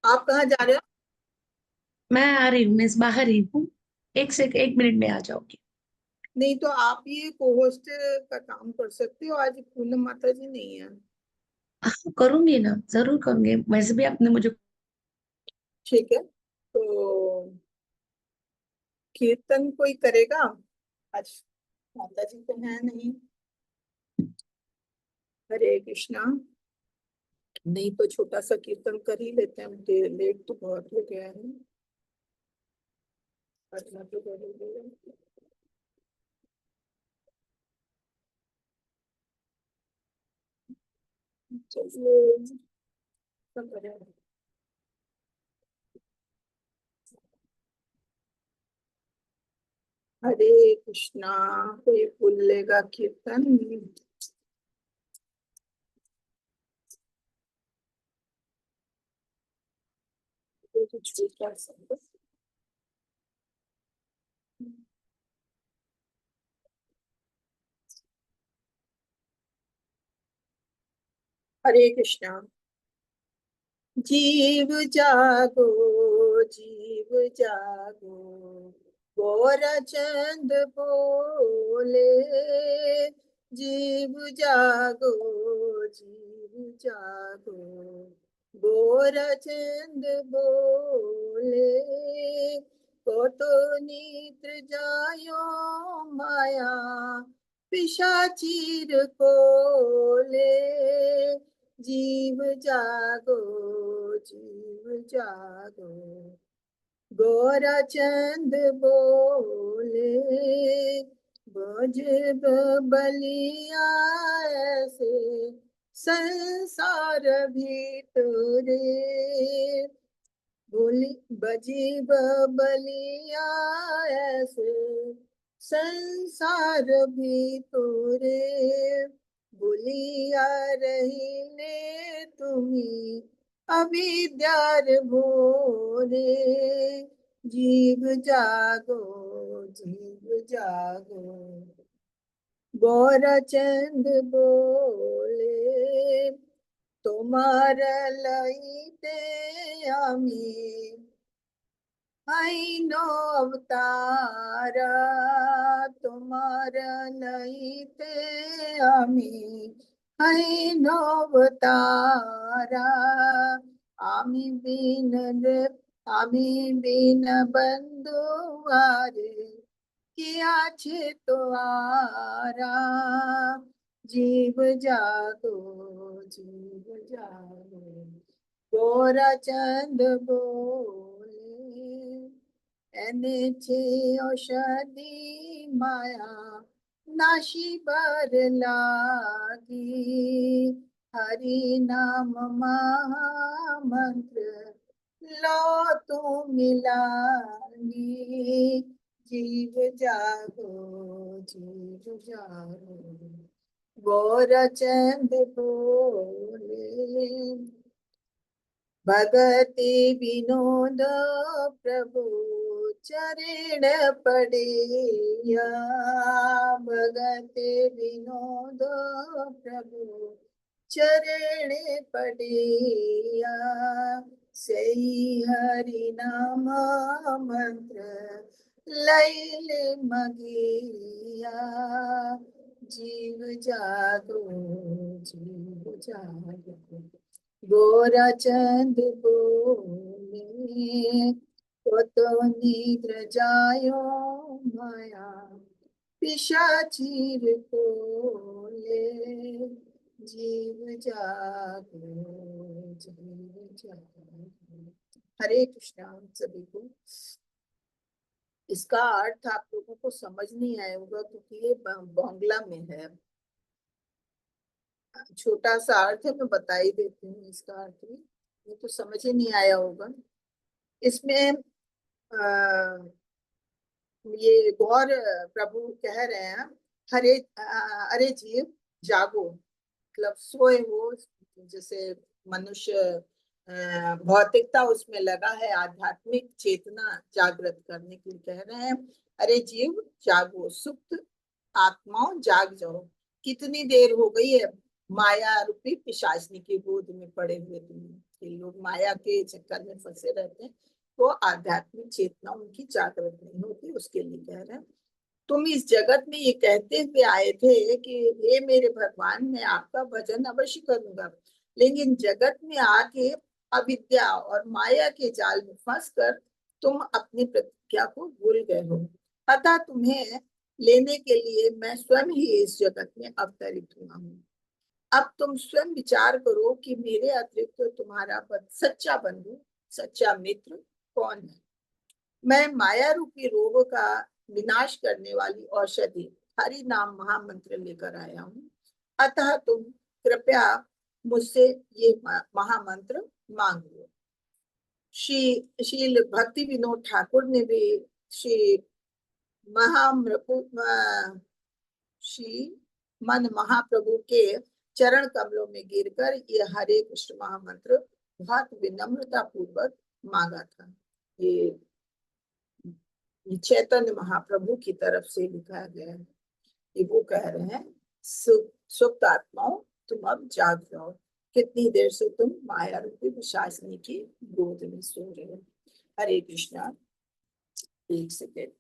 आप कहाँ जा रहे हो? मैं आ रही हूँ, मैं बाहर ही हूँ। एक मिनट में आ जाऊंगी। नहीं तो आप ये को होस्ट का काम कर सकते हो। आज पूनम माता जी नहीं है। हाँ, करूंगी ना, जरूर करूंगी। वैसे भी आपने मुझे। ठीक है, तो कीर्तन कोई करेगा आज? माता जी तो है नहीं। हरे कृष्णा। नहीं तो छोटा सा कीर्तन कर ही लेते हैं, लेट तो बहुत हो गया है। पढ़ना तो जरूरी है। चलिए, सब करें। हरे कृष्णा। कोई बोल लेगा कीर्तन? तो कुछ भी कर सकते। हरे कृष्णा। जीव जागो, जीव जागो, गोरचंद बोले। जीव जागो, जीव जागो, गोरचंद बोले। को तो निद्र जायो माया, पिशाचीर कोले। जीव जागो, जीव जागो, गोरा चंद बोले। बोझ बलिया ऐसे संसार भीतरे। बोली बजी बलिया ऐसे संसार भीतरे। भूलिया रहीने तुम्ही अविद्यार भोरे। जीव जागो, जीव जागो, गौरचंद बोले। তোমার লইতে আমি আইন অবতারা। তোমার লইতে আমি আইন অবতারা। আমি বিন আমি বিন বন্ধু আরে কি আছে তো আরা। जीव जागो, जीव जागो, गोरा चंद बोले। एने छे औषधि माया नाशी बर लागी। हरि नाम महामंत्र लो तू मिलागी। जीव जागो, जीव जागो, गोरचंद बोले। भगति विनोद प्रभु चरण पड़िया। भगति विनोद प्रभु चरण पड़िया। सही हरि नाम मंत्र लैले मगिया। जीव जागो, जीव जागो, गोरा चंद बोले। तो निद्र जायो माया, पिशाचीर कोले। जीव जागो, जीव जागो। हरे कृष्णा हम सभी को। इसका अर्थ आप लोगों को समझ नहीं आया होगा क्योंकि ये बांग्ला में है। छोटा सा अर्थ है, मैं बता ही देती हूँ इसका अर्थ भी। ये तो समझ ही नहीं आया होगा। इसमें ये गौर प्रभु कह रहे हैं, हरे अरे जीव जागो, मतलब सोए हो। जैसे मनुष्य भौतिकता उसमें लगा है, आध्यात्मिक चेतना जागृत करने के लिए कह रहे हैं। अरे जीव जागो, सुप्त आत्माओं जाग जाओ। कितनी देर हो गई है माया रूपी पिशाचनी की गोद में पड़े हुए तुम। कि लोग माया के चक्कर में फंसे रहते हैं, तो आध्यात्मिक चेतना उनकी जागृत नहीं होती, उसके लिए कह रहे हैं। तुम इस जगत में ये कहते हुए आए थे कि हे मेरे भगवान, मैं आपका भजन अवश्य करूंगा, लेकिन जगत में आके अविद्या और माया के जाल में फंसकर तुम अपनी प्रतिज्ञा को भूल गए हो। अतः तुम्हें लेने के लिए मैं स्वयं ही इस जगत में अवतरित हुआ हूँ। अब तुम स्वयं विचार करो कि मेरे अतिरिक्त तो तुम्हारा सच्चा बंधु, सच्चा मित्र कौन है। मैं माया रूपी रोग का विनाश करने वाली औषधि हरि नाम महामंत्र लेकर आया हूँ। अतः तुम कृपया मुझसे ये महामंत्र मांग लो। श्री भक्ति विनोद ठाकुर ने भी श्री महाप्रभु श्री मन महाप्रभु के चरण कमलों में गिरकर ये हरे कृष्ण महामंत्र बहुत विनम्रता पूर्वक मांगा था। ये चैतन्य महाप्रभु की तरफ से लिखा गया है। ये वो कह रहे हैं, सुप्त आत्माओं तुम अब जाग जाओ, कितनी देर से तुम माया रूपी विशासिनी की गोद में सो रहे हो। हरे कृष्णा। एक सेकेंड।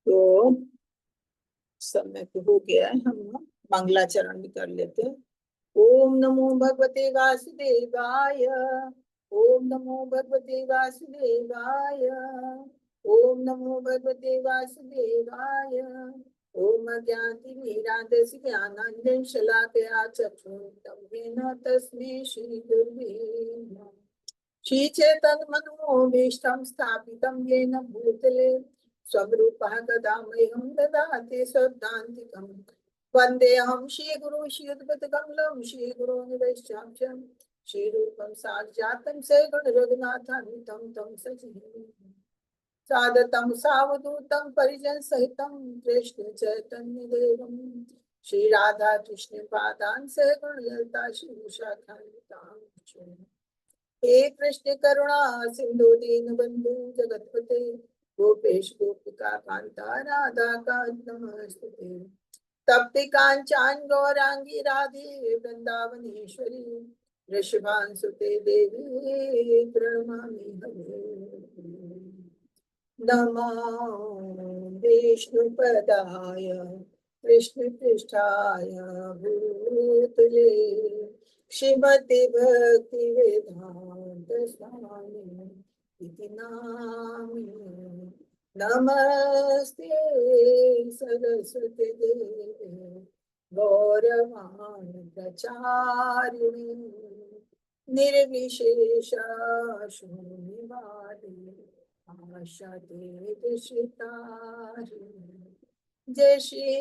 तो समय तो हो गया है, हम मंगलाचरण भी कर लेते हैं। ओम नमो भगवते वासुदेवाय। ओम नमो भगवते वासुदेवाय। ओम नमो भगवते वासुदेवाय। ओम ज्ञातिमिरान्धस्य ज्ञानाञ्जन शलाकया चक्षुरुन्मिलितं येन तस्मै श्री गुरुवे नमः। श्री चैतन्य मनोभीष्टं स्थापितं येन भूतले स्वरूपः कदा मह्यं ददाति स्वदान्तिकम्। वन्देऽहं श्रीगुरुं श्रीयुतपदकमलं श्रीगुरोन् वैष्णवं श्रीरूपं साक्षातं सगुणरघुनाथं तं सजीवम् सादतं सावधूतं परिजनसहितं कृष्ण चैतन्य देवं श्री राधा कृष्ण पादान् सगुण ललिता श्री हे कृष्ण करुणा सिंधु दीन बंधु जगतपते गोपेश गोपिका कांता राधा कांत नमस्ते। तप्ति कांचन गौरांगी राधे वृंदावनेश्वरी वृषभानुसुते देवी प्रणमामि हरे। नमो विष्णुपदाय कृष्णपृष्ठाय भूतले श्रीमति भक्ति वेदांत स्वामी इति नामिने। नमस्ते सरस्वती देवे गौरवाणी प्रचारिणे निर्विशेष शून्यवादी आशा दीक्षितारि। जय श्री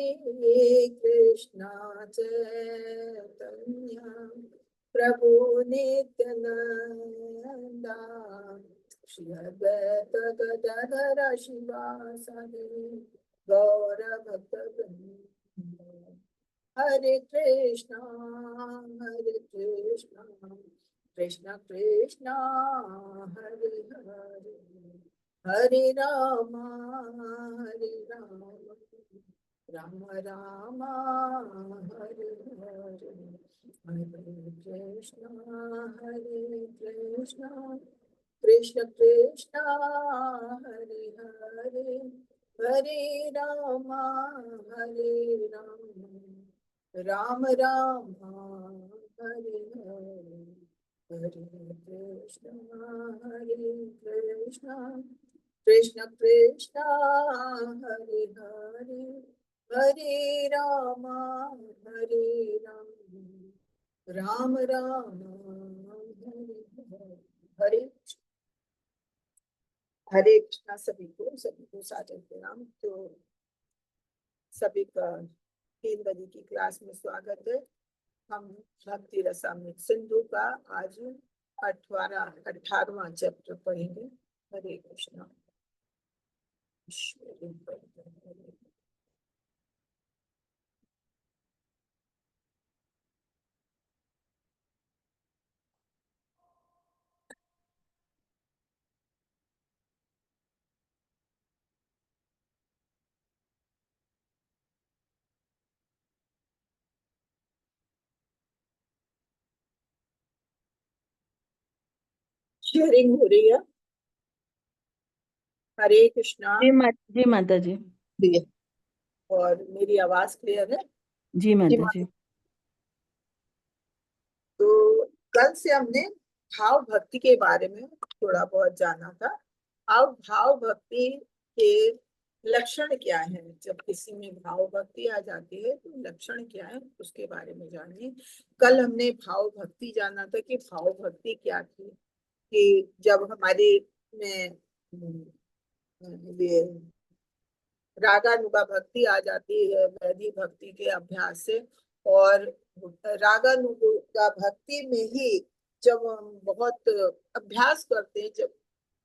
कृष्ण चैतन्य प्रभु नित्यानंदा श्री अद्वैत गदाधर शिवासादि गौर भक्तवृंद। हरे कृष्णा कृष्ण कृष्णा हरे हरे हरे राम राम राम हरे हरे हरे कृष्णा कृष्ण कृष्णा हरे हरे हरे राम राम राम हरे हरे हरे कृष्णा कृष्ण कृष्णा हरे हरे हरे राम राम राम हरे हरे हरे हरे कृष्णा। सभी को सादर प्रणाम। तो सभी का 3 बजे की क्लास में स्वागत है। हम भक्ति रसामृत सिंधु का आज 18वां चैप्टर पढ़ेंगे। हरे कृष्णा। शेयरिंग हो रही है। हरे कृष्णा। जी माता जी। प्रिय। और मेरी आवाज क्लियर है? जी जी माता माता। जी। तो कल से हमने भाव भक्ति के बारे में थोड़ा बहुत जाना था। अब भाव भक्ति के लक्षण क्या है, जब किसी में भाव भक्ति आ जाती है तो लक्षण क्या है उसके बारे में जानिए। कल हमने भाव भक्ति जाना था कि भाव भक्ति क्या थी, कि जब हमारे में ये रागानुगा भक्ति आ जाती है वैधि भक्ति के अभ्यास से। और रागानुगा भक्ति में ही जब हम बहुत अभ्यास करते हैं, जब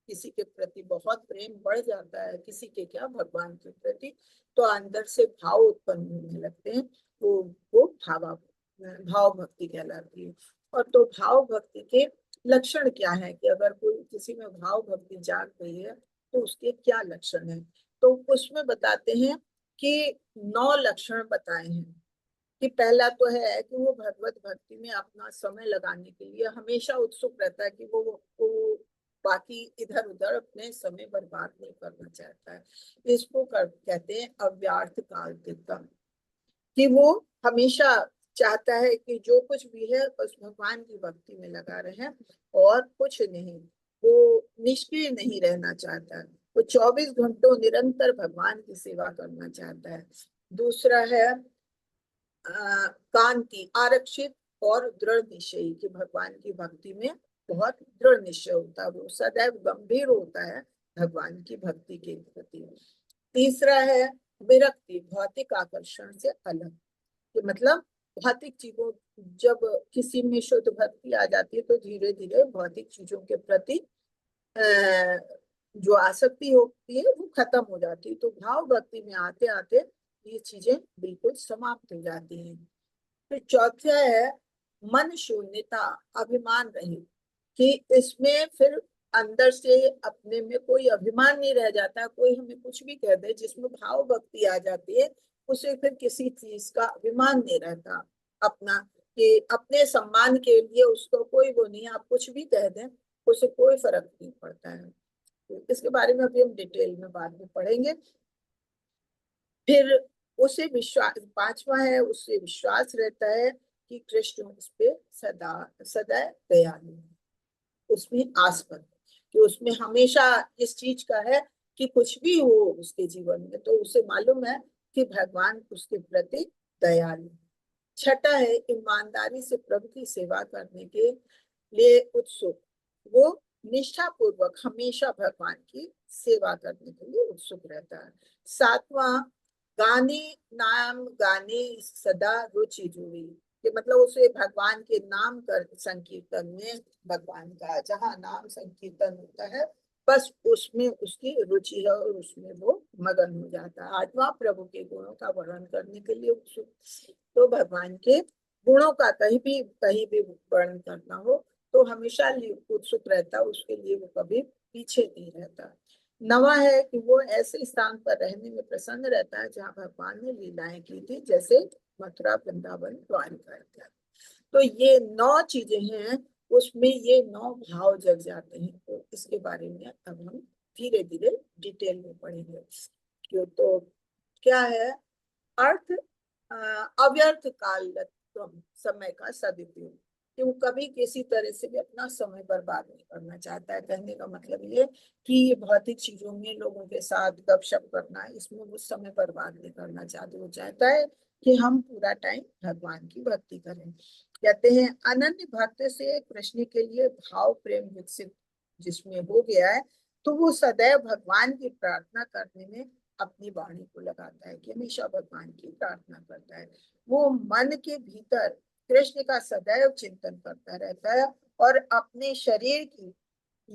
किसी के प्रति बहुत प्रेम बढ़ जाता है, किसी के क्या भगवान के प्रति, तो अंदर से भाव उत्पन्न होने लगते हैं, तो वो भाव भक्ति कहलाती है। और तो भाव भक्ति के लक्षण क्या है, कि अगर कोई किसी में भाव भक्ति जाग गई है तो उसके क्या लक्षण है। तो उसमें बताते हैं कि 9 लक्षण बताए हैं। कि पहला तो है कि वो भगवत भक्ति में अपना समय लगाने के लिए हमेशा उत्सुक रहता है, कि वो बाकी इधर उधर अपने समय बर्बाद नहीं करना चाहता है। इसको कहते हैं अव्यर्थ काल तीर्थम। कि वो हमेशा चाहता है कि जो कुछ भी है बस भगवान की भक्ति में लगा रहे, और कुछ नहीं। वो निष्क्रिय नहीं रहना चाहता है, वो 24 घंटों निरंतर भगवान की सेवा करना चाहता है। दूसरा है कांति आरक्षित और दृढ़ निश्चयी, कि भगवान की भक्ति में बहुत दृढ़ निश्चय होता है, वो सदैव गंभीर होता है भगवान की भक्ति के प्रति। तीसरा है विरक्ति, भौतिक आकर्षण से अलग। कि मतलब भौतिक चीजों, जब किसी में शुद्ध भक्ति आ जाती है तो धीरे धीरे भौतिक चीजों के प्रति जो आसक्ति होती है वो खत्म हो जाती है। तो भाव भक्ति में आते आते ये चीजें बिल्कुल समाप्त हो जाती हैं। फिर चौथा है मन शून्यता, अभिमान रहित। कि इसमें फिर अंदर से अपने में कोई अभिमान नहीं रह जाता, कोई हमें कुछ भी कह दे, जिसमें भाव भक्ति आ जाती है उसे फिर किसी चीज का अभिमान नहीं रहता अपना, कि अपने सम्मान के लिए उसको कोई वो नहीं, आप कुछ भी कह दें उसे कोई फर्क नहीं पड़ता है। तो इसके बारे में अभी हम डिटेल में बाद में पढ़ेंगे। फिर उसे विश्वास, पांचवा है उससे विश्वास रहता है कि कृष्ण उस पे सदा सदा दयालु है, उसमें आस्पद, कि उसमें हमेशा इस चीज का है कि कुछ भी हो उसके जीवन में तो उसे मालूम है कि भगवान उसके प्रति दयालु। छठा है ईमानदारी से प्रभु की सेवा करने के लिए उत्सुक, वो निष्ठा पूर्वक हमेशा भगवान की सेवा करने के लिए उत्सुक रहता है। सातवां गाने, नाम गाने सदा रुचि जुड़ी, कि मतलब उसे भगवान के नाम कर संकीर्तन में, भगवान का जहाँ नाम संकीर्तन होता है बस उसमें उसकी रुचि है और उसमें वो मगन हो जाता है। आठवां प्रभु के गुणों का वर्णन करने के लिए उत्सुक, तो भगवान के गुणों का कहीं भी वर्णन करना हो तो हमेशा उत्सुक रहता, उसके लिए वो कभी पीछे नहीं रहता। नवा है कि वो ऐसे स्थान पर रहने में प्रसन्न रहता है जहाँ भगवान ने लीलाएं की थी, जैसे मथुरा, वृंदावन, द्वारिका इत्यादि। तो ये 9 चीजें हैं, उसमें ये 9 भाव जग जाते हैं। तो इसके बारे में अब हम धीरे धीरे डिटेल में पढ़ेंगे। क्यों तो क्या है अर्थ, अव्यर्थ काल, समय का सदुपयोग, कि वो कभी किसी तरह से भी अपना समय बर्बाद नहीं करना चाहता है। कहने का मतलब ये कि ये भौतिक चीजों में लोगों के साथ गपशप करना, इसमें वो समय बर्बाद नहीं करना चाहते। वो चाहता है कि हम पूरा टाइम भगवान की भक्ति करें। कहते हैं अनन्य भक्त से कृष्ण के लिए भाव प्रेम विकसित जिसमें हो गया है, तो वो सदैव भगवान की प्रार्थना करने में अपनी वाणी को लगाता है, कि हमेशा भगवान की प्रार्थना करता है। वो मन के भीतर कृष्ण का सदैव चिंतन करता रहता है, और अपने शरीर की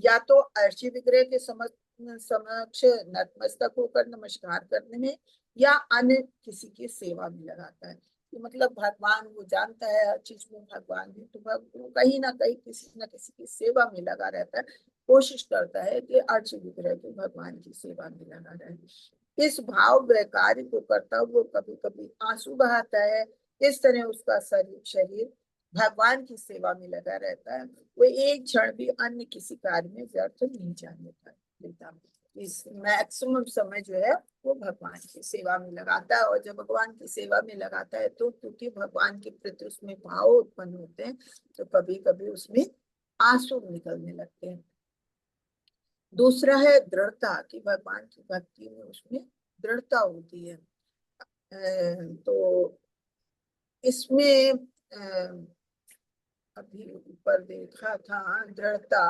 या तो अर्ची विग्रह के समक्ष नतमस्तक होकर नमस्कार करने में, या अन्य किसी की सेवा में लगाता है। तो मतलब भगवान वो जानता है हर चीज में भगवान है, तो वो कहीं ना कहीं किसी न किसी की सेवा में लगा रहता है, कोशिश करता है कि अर्च विग्रह के भगवान की सेवा में लगा रहे। इस भाव व कार्य को करता हुआ कभी कभी आंसू बहाता है। इस तरह उसका शरीर भगवान की सेवा में लगा रहता है, वो एक क्षण भी अन्य किसी कार्य में व्यर्थ नहीं जाने देता। इस मैक्सिमम समय जो है वो भगवान की सेवा में लगाता है। और जब भगवान की सेवा में लगाता है तो क्योंकि भगवान के प्रति उसमें भाव उत्पन्न होते हैं, तो कभी कभी उसमें आंसू निकलने लगते हैं। दूसरा है दृढ़ता, कि भगवान की भक्ति में उसमें दृढ़ता होती है। तो इसमें अभी ऊपर देखा था, दृढ़ता,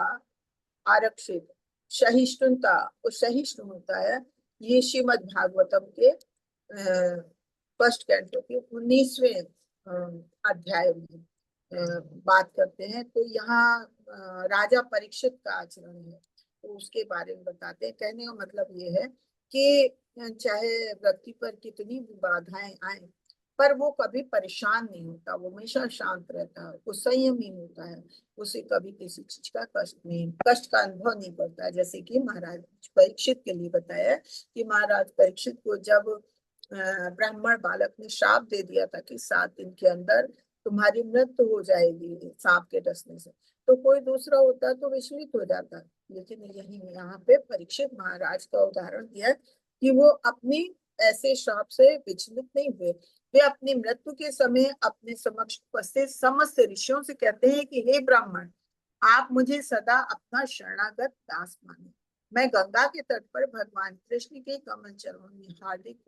आरक्षित, सहिष्णुता, वो सहिष्णु होता है। ये श्रीमद् भागवतम के फर्स्ट कैंटो के 19वें अध्याय में बात करते हैं। तो यहाँ राजा परीक्षित का आचरण है, तो उसके बारे में बताते हैं। कहने का मतलब ये है कि चाहे व्यक्ति पर कितनी भी बाधाएं आए, पर वो कभी परेशान नहीं होता, वो हमेशा शांत रहता है, वो संयमी होता है, उसे कभी किसी चीज का कष्ट का अनुभव नहीं पड़ता। जैसे कि महाराज परीक्षित के लिए बताया कि महाराज परीक्षित को जब ब्राह्मण बालक ने श्राप दे दिया था कि 7 दिन के अंदर तुम्हारी मृत्यु हो जाएगी सांप के डसने से, तो कोई दूसरा होता तो विचलित हो जाता। लेकिन यही यहाँ पे परीक्षित महाराज का उदाहरण दिया कि वो अपनी ऐसे श्राप से विचलित नहीं हुए। वे अपनी मृत्यु के समय अपने समक्ष उपस्थित समस्त ऋषियों से कहते हैं कि हे ब्राह्मण, आप मुझे सदा अपना शरणागत दास माने। मैं गंगा के तट पर भगवान कृष्ण के कमल चरणों में हार्दिक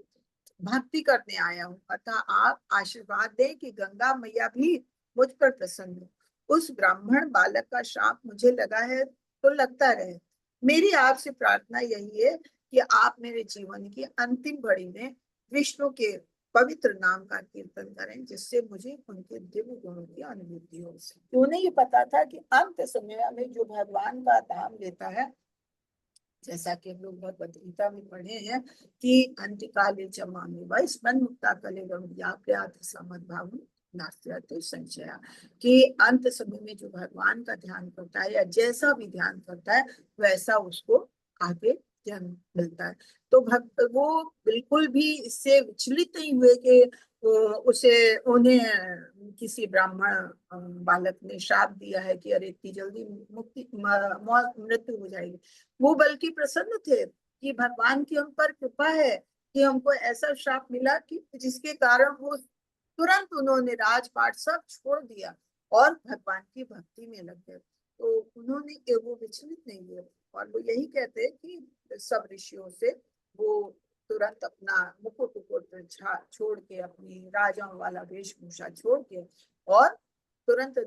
भक्ति करने आया हूँ, अतः आप आशीर्वाद दें कि गंगा मैया भी मुझ पर प्रसन्न हो। उस ब्राह्मण बालक का श्राप मुझे लगा है तो लगता रहे। मेरी आपसे प्रार्थना यही है कि आप मेरे जीवन की अंतिम घड़ी में विष्णु के पवित्र नाम का कीर्तन करें, जिससे मुझे उनके दिव्य गुणों की अनुभूति हो। उन्हें ये पता था कि अंत समय में जो भगवान का धाम लेता है, जैसा कि हम लोग भगवद गीता में पढ़े हैं कि अंतकाले जमाने वैस्मन मुक्ता कलेवम व्याप्यात समद्भाव नास्त्यते संशया, कि अंत समय में जो भगवान का ध्यान करता है या जैसा भी ध्यान करता है वैसा उसको आगे जन्म मिलता है। तो भक्त वो बिल्कुल भी इससे विचलित नहीं हुए कि उसे उन्हें किसी ब्राह्मण बालक ने श्राप दिया है कि अरे इतनी जल्दी मृत्यु हो जाएगी। वो बल्कि प्रसन्न थे कि भगवान की हम पर कृपा है कि हमको ऐसा श्राप मिला कि जिसके कारण वो तुरंत उन्होंने राजपाट सब छोड़ दिया और भगवान की भक्ति में लग गए। तो उन्होंने वो विचलित नहीं हुए, और वो यही कहते हैं कि सब ऋषियों से वो तुरंत अपना मुकुट उकुट छोड़ के, अपनी राजाओं वाला वेशभूषा छोड़ के, और तुरंत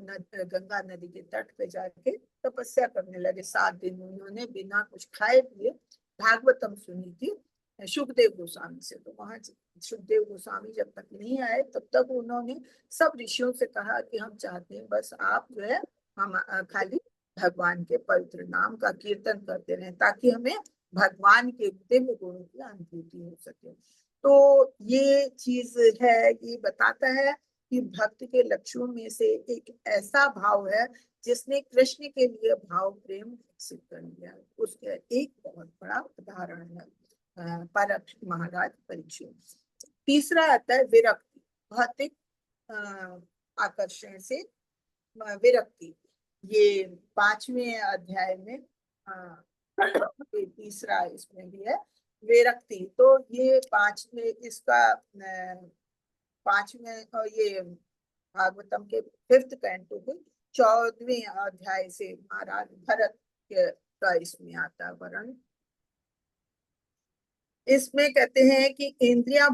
गंगा नदी के तट पे जाके तपस्या करने लगे। 7 दिन उन्होंने बिना कुछ खाए पिए भागवतम सुनी थी सुखदेव गोस्वामी से। तो वहां सुखदेव गोस्वामी जब तक नहीं आए तब तक उन्होंने सब ऋषियों से कहा कि हम चाहते हैं बस आप जो है हम खाली भगवान के पवित्र नाम का कीर्तन करते रहें, ताकि हमें भगवान के दिव्य गुणों की अनुभूति हो सके। तो ये चीज है, ये बताता है कि भक्त के लक्ष्यों में से एक ऐसा भाव है जिसने कृष्ण के लिए भाव प्रेम विकसित कर लिया। उसका एक बहुत बड़ा उदाहरण है महाराज परीक्षित। तीसरा आता है विरक्ति, भौतिक आकर्षण से विरक्ति। ये 5वें अध्याय में ये तीसरा इसमें भी है विरक्ति। तो ये 5वें इसका 5वें ये भागवतम के 5th कैंटो के 14वें अध्याय से महाराज भरत का इसमें आता है वर्ण। इसमें कहते हैं कि इंद्रिया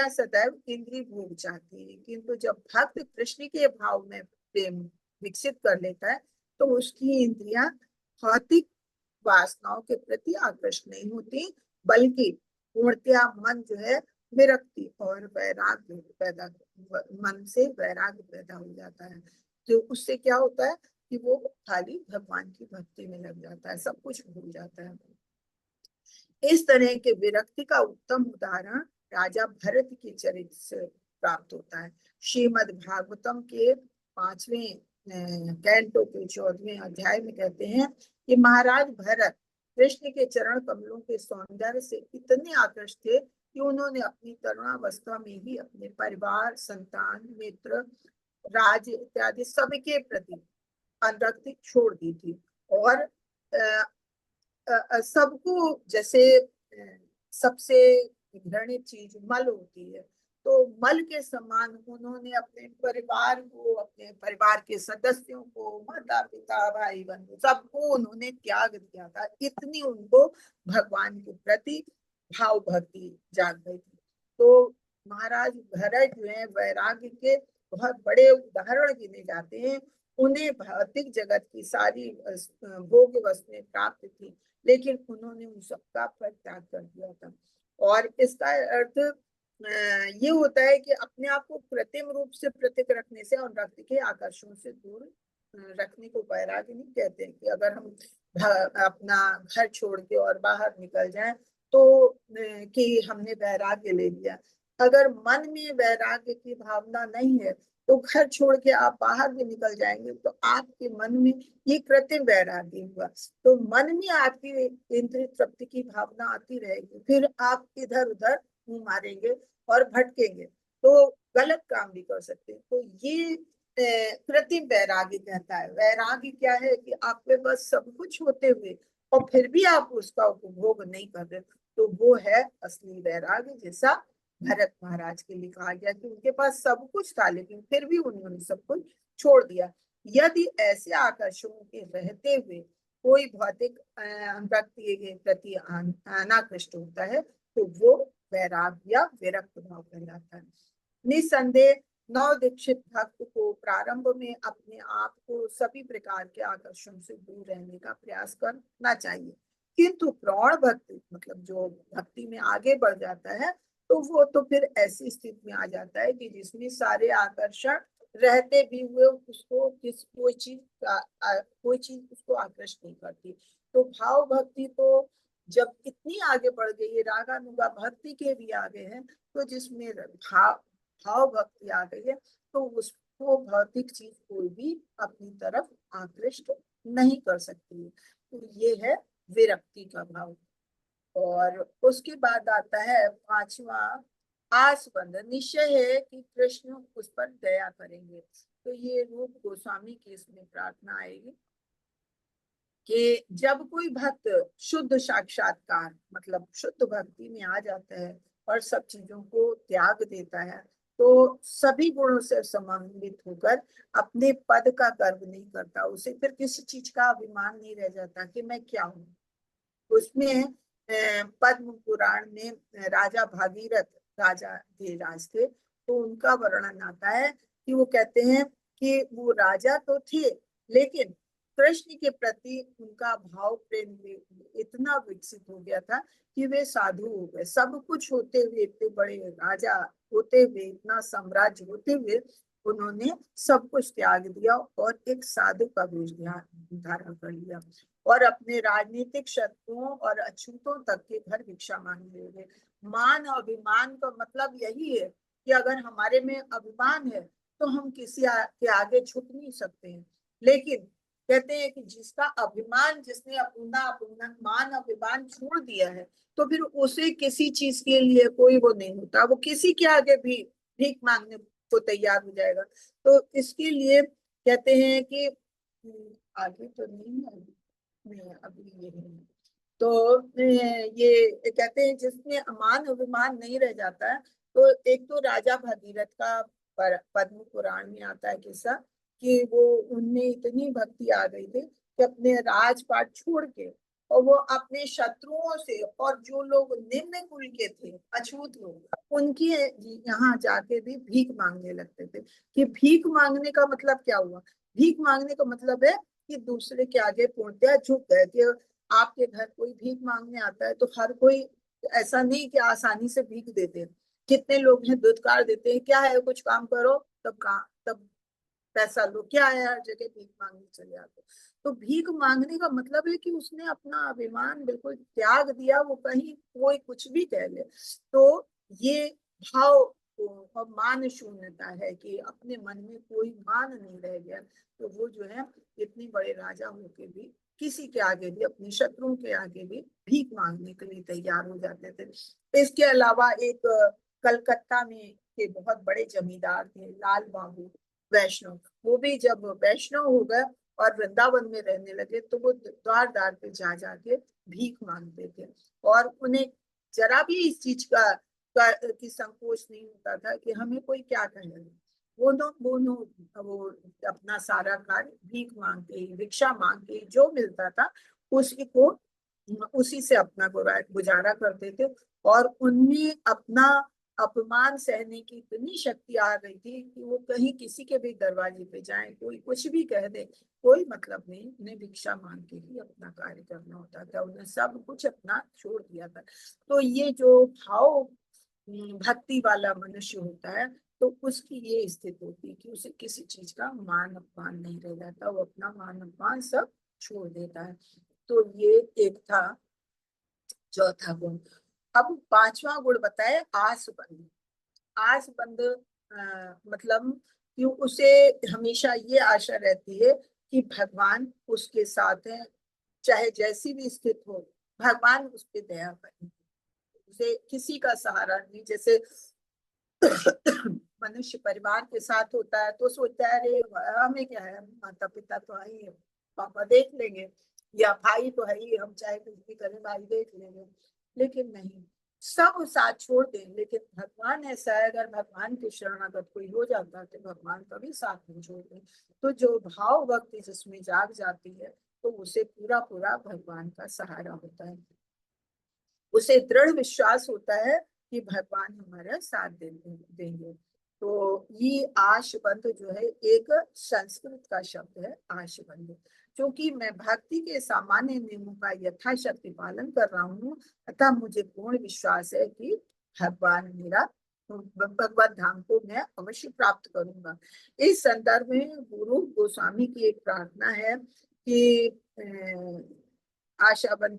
सदैव इंद्रिय भोग चाहती है, किंतु जब भक्त कृष्ण के भाव में प्रेम विकसित कर लेता है तो उसकी इंद्रियां भौतिक वासनाओं के प्रति आकर्षित नहीं होती, बल्कि पूर्णतया मन जो है विरक्ति और वैराग्य पैदा, मन से वैराग्य पैदा हो जाता है। तो उससे क्या होता है कि वो खाली भगवान की भक्ति में लग जाता है, सब कुछ भूल जाता है। इस तरह के विरक्ति का उत्तम उदाहरण राजा भरत के चरित्र से प्राप्त होता है। श्रीमद् भागवतम के 5वें कैंटो के 14वें अध्याय में कहते हैं कि महाराज भरत कृष्ण के चरण कमलों के सौंदर्य से इतने आकर्षित थे कि उन्होंने अपनी तरुणावस्था में ही अपने परिवार, संतान, मित्र राज्य इत्यादि सबके प्रति अनुरक्ति छोड़ दी थी। और सबको जैसे सबसे घृणित चीज मल होती है, तो मल के समान उन्होंने अपने परिवार को, अपने परिवार के सदस्यों को, माता पिता भाई बंधु सबको उन्होंने त्याग दिया था। इतनी उनको भगवान के प्रति भाव भक्ति जाग गई थी। तो महाराज भरत जो है वैराग्य के बहुत बड़े उदाहरण गिने जाते हैं। उन्हें भौतिक जगत की सारी भोग वस्तुएं प्राप्त थी, लेकिन उन्होंने उन सबका परित्याग कर दिया था। और इसका अर्थ ये होता है कि अपने आप को कृत्रिम रूप से पृथक रखने से और रक्त के आकर्षण से दूर रखने को वैराग्य नहीं कहते हैं। कि अगर हम अपना घर छोड़ के और बाहर निकल जाएं तो कि हमने वैराग्य ले लिया। अगर मन में वैराग्य की भावना नहीं है तो घर छोड़ के आप बाहर भी निकल जाएंगे तो आपके मन में ये कृत्रिम वैराग्य हुआ। तो मन में आपकी इंद्रिय तृप्ति की भावना आती रहेगी, फिर आप इधर उधर मुंह मारेंगे और भटकेंगे, तो गलत काम भी कर सकते हैं। तो ये कृत्रिम वैराग्य कहता है। वैराग्य क्या है कि आपके पास सब कुछ होते हुए और फिर भी आप उसका उपभोग नहीं कर रहे, तो वो है असली वैराग्य। जैसा भरत महाराज के लिए कहा गया कि उनके पास सब कुछ था लेकिन फिर भी उन्होंने सब कुछ छोड़ दिया। यदि ऐसे आकर्षणों के रहते हुए कोई भौतिक व्यक्ति के प्रति अनाकृष्ट होता है तो वो वैराग्य या विरक्त भाव कहलाता है। निसंदेह नव दीक्षित भक्त को प्रारंभ में अपने आप को सभी प्रकार के आकर्षण से दूर रहने का प्रयास करना चाहिए, किंतु प्रौढ़ भक्ति मतलब जो भक्ति में आगे बढ़ जाता है तो वो तो फिर ऐसी स्थिति में आ जाता है कि जिसमें सारे आकर्षण रहते भी हुए उसको कोई चीज उसको आकर्षित नहीं करती। तो भाव भक्ति तो जब इतनी आगे बढ़ गई है, रागानुगा भक्ति के भी आगे है, तो जिसमें भाव भक्ति आ गई है तो उसको भौतिक चीज कोई भी अपनी तरफ आकृष्ट नहीं कर सकती है। तो ये है विरक्ति का भाव। और उसके बाद आता है पांचवा आसबंध। निश्चय है कि कृष्ण उस पर दया करेंगे। तो ये रूप गोस्वामी की इसमें प्रार्थना आएगी कि जब कोई भक्त शुद्ध साक्षात्कार मतलब शुद्ध भक्ति में आ जाता है और सब चीजों को त्याग देता है तो सभी गुणों से समन्वित होकर अपने पद का गर्व नहीं करता, उसे फिर किसी चीज का अभिमान नहीं रह जाता कि मैं क्या हूँ। उसमें पद्म पुराण में राजा भागीरथ राजा धीराज थे, तो उनका वर्णन आता है कि वो कहते हैं कि वो राजा तो थे लेकिन कृष्ण के प्रति उनका भाव प्रेम इतना विकसित हो गया था कि वे साधु हो गए। सब कुछ होते हुए, इतने बड़े राजा होते हुए, इतना साम्राज्य होते हुए उन्होंने सब कुछ त्याग दिया और एक साधु का वेश धारण कर लिया और अपने राजनीतिक शत्रुओं और अछूतों तक के घर भिक्षा मांगने लगे। मान और अभिमान का मतलब यही है कि अगर हमारे में अभिमान है तो हम किसी के आगे झुक नहीं सकते हैं। लेकिन कहते हैं कि जिसका अभिमान, जिसने अपना अपना मान अभिमान छोड़ दिया है तो फिर उसे किसी चीज के लिए कोई वो नहीं होता, वो किसी के आगे भी भीख मांगने को तैयार हो जाएगा। तो इसके लिए कहते हैं कि आगे तो नहीं है, नहीं अभी ये है। तो ये कहते हैं जिसमें अमान अभिमान नहीं रह जाता है। तो एक तो राजा भगीरथ का पद्म पुराण में आता है किस्सा कि वो उनमें इतनी भक्ति आ गई थी कि अपने राजपाट छोड़ के और वो अपने शत्रुओं से और जो लोग निम्न कुल के थे अछूत लोग उनके यहाँ जाके भी भीख मांगने लगते थे। कि भीख मांगने का मतलब क्या हुआ? भीख मांगने का मतलब है कि दूसरे के आगे पूर्णतः झुक गए। कि आपके घर कोई भीख मांगने आता है तो हर कोई ऐसा नहीं कि आसानी से भीख देते हैं। कितने लोग हैं दुत्कार देते हैं, क्या है कुछ काम करो तब पैसा लो, क्या है हर जगह भीख मांगने चले आते। तो भीख मांगने का मतलब है कि उसने अपना अभिमान बिल्कुल त्याग दिया, वो कहीं कोई कुछ भी कह ले। तो ये भाव और मान शून्यता है कि अपने मन में कोई मान नहीं रह गया। तो वो जो है इतने बड़े राजा होके भी किसी के आगे भी, अपने शत्रुओं के आगे भी भीख मांगने के लिए तैयार हो जाते थे। इसके अलावा एक कलकत्ता में के बहुत बड़े जमींदार थे लाल बाबू। वैष्णव, वो भी जब वैष्णव हो गए और वृंदावन में रहने लगे तो वो द्वार द्वार पे जा जाके भीख मांगते थे। और उन्हें जरा भी इस चीज की संकोच नहीं होता था कि हमें कोई क्या कहे। वो अपना सारा कार्य भीख मांग के, भिक्षा मांग के, जो मिलता था उसी को, उसी से अपना गुजारा करते थे। और उनमें अपना अपमान सहने की इतनी शक्ति आ गई थी कि वो कहीं किसी के भी दरवाजे पे जाएं, कोई कुछ भी कह दे, कोई मतलब नहीं, उन्हें भिक्षा मांग के ही अपना कार्य करना होता था। उन्हें सब कुछ अपना छोड़ दिया था। तो ये जो भाव भक्ति वाला मनुष्य होता है, तो उसकी ये स्थिति होती है कि उसे किसी चीज का मान अपमान नहीं रह जाता, वो अपना मान अपमान सब छोड़ देता है। तो ये एक था चौथा गुण। अब पांचवा गुण बताए आसबंद। आसबंद मतलब कि उसे हमेशा ये आशा रहती है कि भगवान उसके साथ है, चाहे जैसी भी स्थिति हो, भगवान उस पर दया करें। उसे किसी का सहारा नहीं। जैसे मनुष्य परिवार के साथ होता है तो सोचता है अरे हमें क्या है, माता पिता तो है ही, पापा देख लेंगे, या भाई तो है ही, हम चाहे कुछ भी करें भाई देख लेंगे। लेकिन नहीं, सब साथ छोड़ दें, लेकिन भगवान ऐसा है, अगर भगवान के शरणागत कोई हो जाता है तो भगवान कभी साथ नहीं छोड़ते। तो जो भाव भक्ति जिसमें जाग जाती है, तो उसे पूरा पूरा भगवान का सहारा होता है। उसे दृढ़ विश्वास होता है कि भगवान हमारा साथ देंगे। तो ये आशबंध जो है एक संस्कृत का शब्द है, आशबंध। क्योंकि मैं भक्ति के सामान्य नियमों का यथाशक्ति पालन कर रहा हूँ, अतः मुझे पूर्ण विश्वास है कि भगवान मेरा भगवत धाम को मैं अवश्य प्राप्त करूंगा। इस संदर्भ में गुरु गोस्वामी की एक प्रार्थना है कि आशाबंध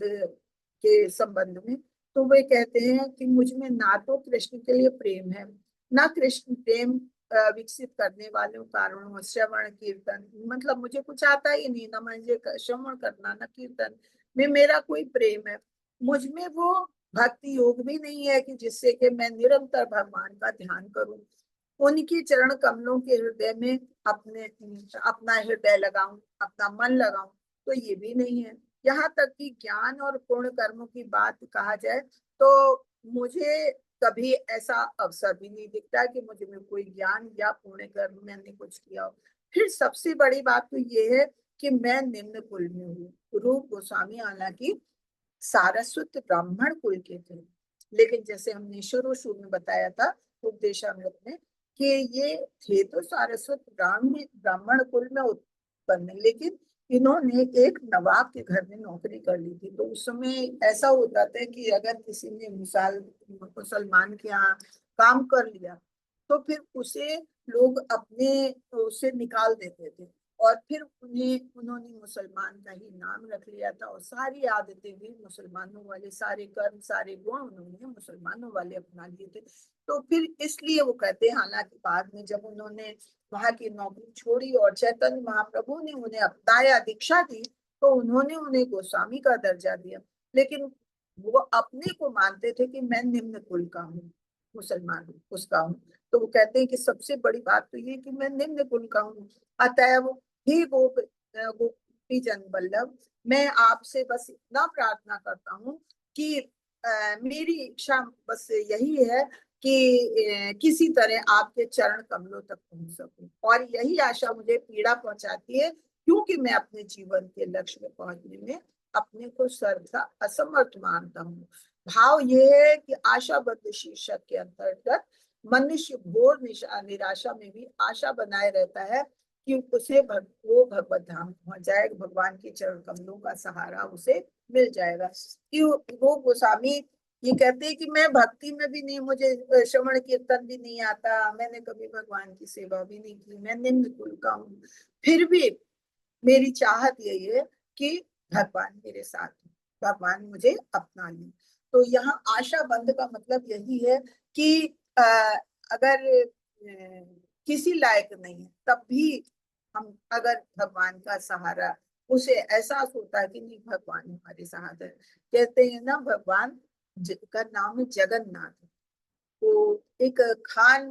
के संबंध में। तो वे कहते हैं कि मुझ में ना तो कृष्ण के लिए प्रेम है, ना कृष्ण प्रेम विकसित करने वाले कारणों, श्रवण कीर्तन, मतलब मुझे कुछ आता ही नहीं, ना मुझे श्रवण करना ना कीर्तन में मेरा कोई प्रेम है। मुझ में वो भक्ति योग भी नहीं है कि जिससे कि मैं निरंतर भगवान का ध्यान करूं, उनकी चरण कमलों के हृदय में अपने अपना हृदय लगाऊं, अपना मन लगाऊं, तो ये भी नहीं है। यहाँ तक कि ज्ञान और पूर्ण कर्मों की बात कहा जाए तो मुझे कभी ऐसा अवसर भी नहीं दिखता कि मुझे में कोई ज्ञान या पुण्य कर्म मैंने कुछ किया हो। फिर सबसे बड़ी बात तो ये है कि मैं निम्न कुल में हूँ। रूप गोस्वामी हालांकि सारस्वत ब्राह्मण कुल के थे, लेकिन जैसे हमने शुरू में बताया था उपदेशामृत में कि ये थे तो सारस्वत ब्राह्मण कुल में उत्पन्न, लेकिन इन्होंने एक नवाब के घर में नौकरी कर ली थी। तो उस समय ऐसा होता था कि अगर किसी ने मुसलमान के यहाँ काम कर लिया तो फिर उसे लोग अपने उसे निकाल देते थे, और फिर उन्होंने मुसलमान का ही नाम रख लिया था, और सारी आदतें भी मुसलमानों वाले, सारे कर्म सारे गुण उन्होंने मुसलमानों वाले अपना लिए थे। तो फिर इसलिए वो कहते हैं, हालांकि बाद में जब उन्होंने वहां की नौकरी छोड़ी और चैतन्य महाप्रभु ने उन्हें अपनाया, दीक्षा दी, तो उन्होंने उन्हें गोस्वामी का दर्जा दिया। लेकिन वो अपने को मानते थे कि मैं निम्न कुल का हूँ, मुसलमान हूँ, उसका हूँ। तो वो कहते हैं कि सबसे बड़ी बात तो ये कि मैं निम्न कुल का हूँ। अतएव हे गोपी जन वल्लभ, मैं आपसे बस इतना प्रार्थना करता हूँ कि मेरी इच्छा बस यही है कि किसी तरह आपके चरण कमलों तक पहुंच सकूं, और यही आशा मुझे पीड़ा पहुंचाती है, क्योंकि मैं अपने जीवन के लक्ष्य में पहुंचने में अपने को सर्वथा असमर्थ मानता हूँ। भाव ये है कि आशाबद्ध शीर्षक के अंतर्गत मनुष्य घोर निराशा में भी आशा बनाए रहता है कि उसे वो भगवत धाम पहुंच जाएगा, भगवान के चरण कमलों का सहारा उसे मिल जाएगा। कि वो गोस्वामी ये कहते हैं कि मैं भक्ति में भी नहीं, मुझे श्रवण कीर्तन भी नहीं आता, मैंने कभी भगवान की सेवा भी नहीं की, मैं निम्न कुल का हूँ, फिर भी मेरी चाहत यही है कि भगवान मेरे साथ, भगवान मुझे अपना ले। तो यहाँ आशा बंद का मतलब यही है कि अगर किसी लायक नहीं है तब भी हम अगर भगवान का सहारा, उसे एहसास होता है कि नहीं भगवान हमारे साथ है। कहते हैं ना, भगवान का नाम है जगन्नाथ। तो एक खान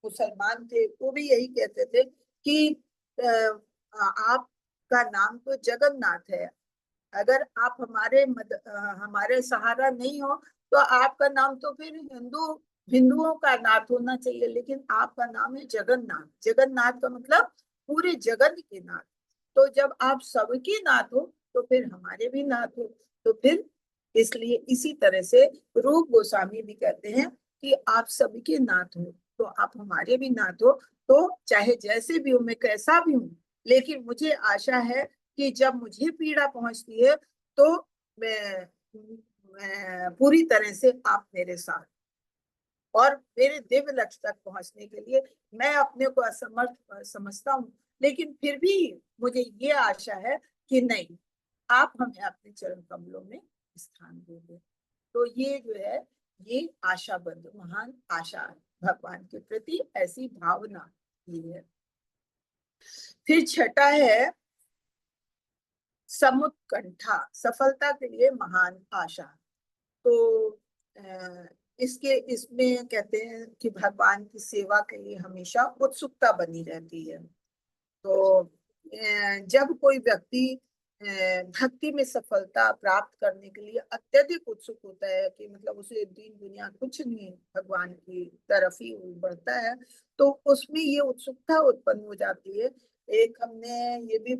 मुसलमान थे वो भी यही कहते थे कि आपका नाम तो जगन्नाथ है, अगर आप हमारे सहारा नहीं हो तो आपका नाम तो फिर हिंदुओं का नाथ होना चाहिए, लेकिन आपका नाम है जगन्नाथ। जगन्नाथ का मतलब पूरे जगत के नाथ। तो जब आप सबके नाथ हो तो फिर हमारे भी नाथ हो। तो फिर इसलिए इसी तरह से रूप गोस्वामी भी कहते हैं कि आप सबके नाथ हो तो आप हमारे भी नाथ हो। तो चाहे जैसे भी हो, मैं कैसा भी हूँ, लेकिन मुझे आशा है कि जब मुझे पीड़ा पहुंचती है तो मैं पूरी तरह से आप मेरे साथ, और मेरे दिव्य लक्ष्य तक पहुंचने के लिए मैं अपने को असमर्थ समझता हूँ, लेकिन फिर भी मुझे ये आशा है कि नहीं, आप हमें अपने चरण कमलों में स्थान दोगे। तो ये जो है, ये आशाबद्ध महान आशा भगवान के प्रति ऐसी भावना ये है। फिर छठा है समुत्कंठा, सफलता के लिए महान आशा। तो इसके इसमें कहते हैं कि भगवान की सेवा के लिए हमेशा उत्सुकता बनी रहती है। तो जब कोई व्यक्ति भक्ति में सफलता प्राप्त करने के लिए अत्यधिक उत्सुक होता है कि मतलब उसे दीन दुनिया कुछ नहीं, भगवान की तरफ ही वो बढ़ता है, तो उसमें ये उत्सुकता उत्पन्न हो जाती है। एक हमने ये भी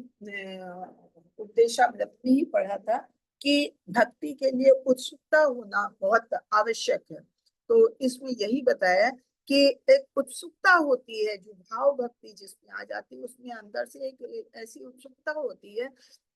उपदेशामृत में ही पढ़ा था कि भक्ति के लिए उत्सुकता होना बहुत आवश्यक है। तो इसमें यही बताया कि एक उत्सुकता होती है, जो भाव भक्ति जिसमें आ जाती है उसमें अंदर से एक ऐसी उत्सुकता होती है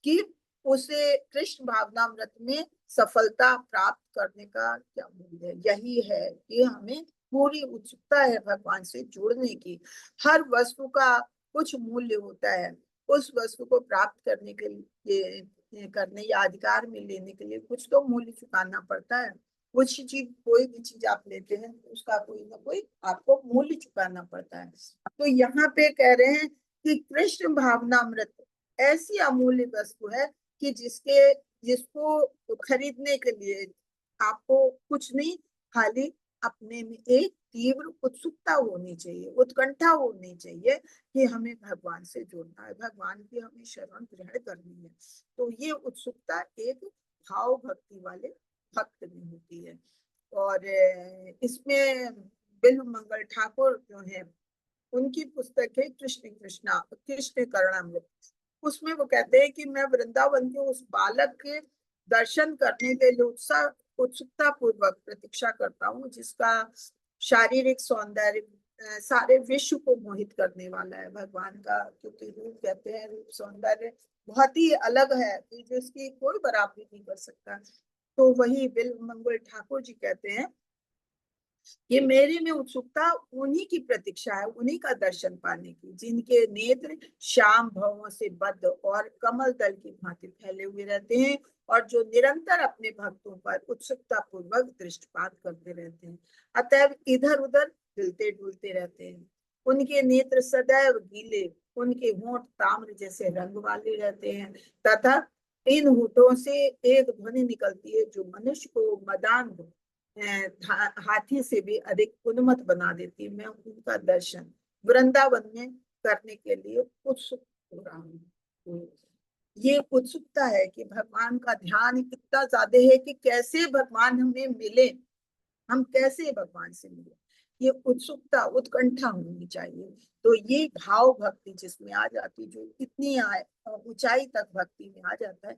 कि उसे कृष्ण भावनामृत में सफलता प्राप्त करने का क्या मूल्य है। यही है कि हमें पूरी उत्सुकता है भगवान से जुड़ने की। हर वस्तु का कुछ मूल्य होता है, उस वस्तु को प्राप्त करने के लिए करने या अधिकार में लेने के लिए कुछ तो मूल्य चुकाना पड़ता है। कुछ चीज, कोई भी चीज आप लेते हैं तो उसका कोई ना कोई आपको मूल्य चुकाना पड़ता है। तो यहाँ पे कह रहे हैं कि कृष्ण भावनामृत ऐसी अमूल्य वस्तु है कि जिसको खरीदने के लिए आपको कुछ नहीं, खाली अपने में एक तीव्र उत्सुकता होनी चाहिए, उत्कंठा होनी चाहिए कि हमें भगवान से जुड़ना है, भगवान की हमें शरण ग्रहण करनी है। तो ये उत्सुकता एक भाव भक्ति वाले भक्त में होती है। और इसमें बिल्व मंगल ठाकुर जो है, उनकी पुस्तक है कृष्ण करणामृत। उसमें वो कहते हैं कि मैं वृंदावन के उस बालक के दर्शन करने के लिए उत्सुकता पूर्वक प्रतीक्षा करता हूँ जिसका शारीरिक सौंदर्य सारे विश्व को मोहित करने वाला है। भगवान का क्योंकि रूप कहते हैं, रूप सौंदर्य बहुत ही अलग है कि जिसकी कोई बराबरी नहीं कर सकता। तो वही बिल्व मंगल ठाकुर जी कहते हैं ये मेरे में उत्सुकता उन्हीं की प्रतीक्षा है, उन्हीं का दर्शन पाने की, जिनके नेत्र श्याम भवों से बद्ध और कमल दल की भांति फैले हुए रहते हैं और जो निरंतर अपने भक्तों पर उत्सुकता पूर्वक दृष्टिपात करते रहते हैं, अतएव इधर उधर हिलते डुलते रहते हैं। उनके नेत्र सदैव गीले, उनके होंठ ताम्र जैसे रंग वाले रहते हैं तथा इन होठों से एक ध्वनि निकलती है जो मनुष्य को मदान्ध हाथी से भी अधिक उन्मत्त बना देती। मैं उनका दर्शन वृंदावन में करने के लिए उत्सुक हो रहा हूँ। ये उत्सुकता है कि भगवान का ध्यान इतना ज्यादा है कि कैसे भगवान हमें मिले, हम कैसे भगवान से मिले, ये उत्सुकता उत्कंठा होनी चाहिए। तो ये भाव भक्ति जिसमें आ जाती, जो इतनी ऊंचाई तक भक्ति में आ जाता है,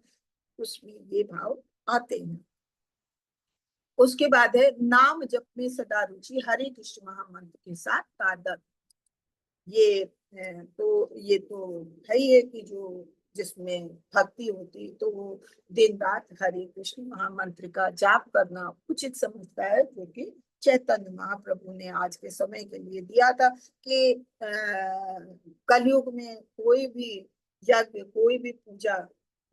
उसमें ये भाव आते हैं। उसके बाद है नाम जप में सदा रुचि, हरे कृष्ण महामंत्र के साथ तादत। ये ये तो है ही है कि जो जिसमें भक्ति होती तो वो दिन रात हरे कृष्ण महामंत्र का जाप करना उचित समझता है, क्योंकि चैतन्य महाप्रभु ने आज के समय के लिए दिया था कि कलयुग में कोई भी यज्ञ, कोई भी पूजा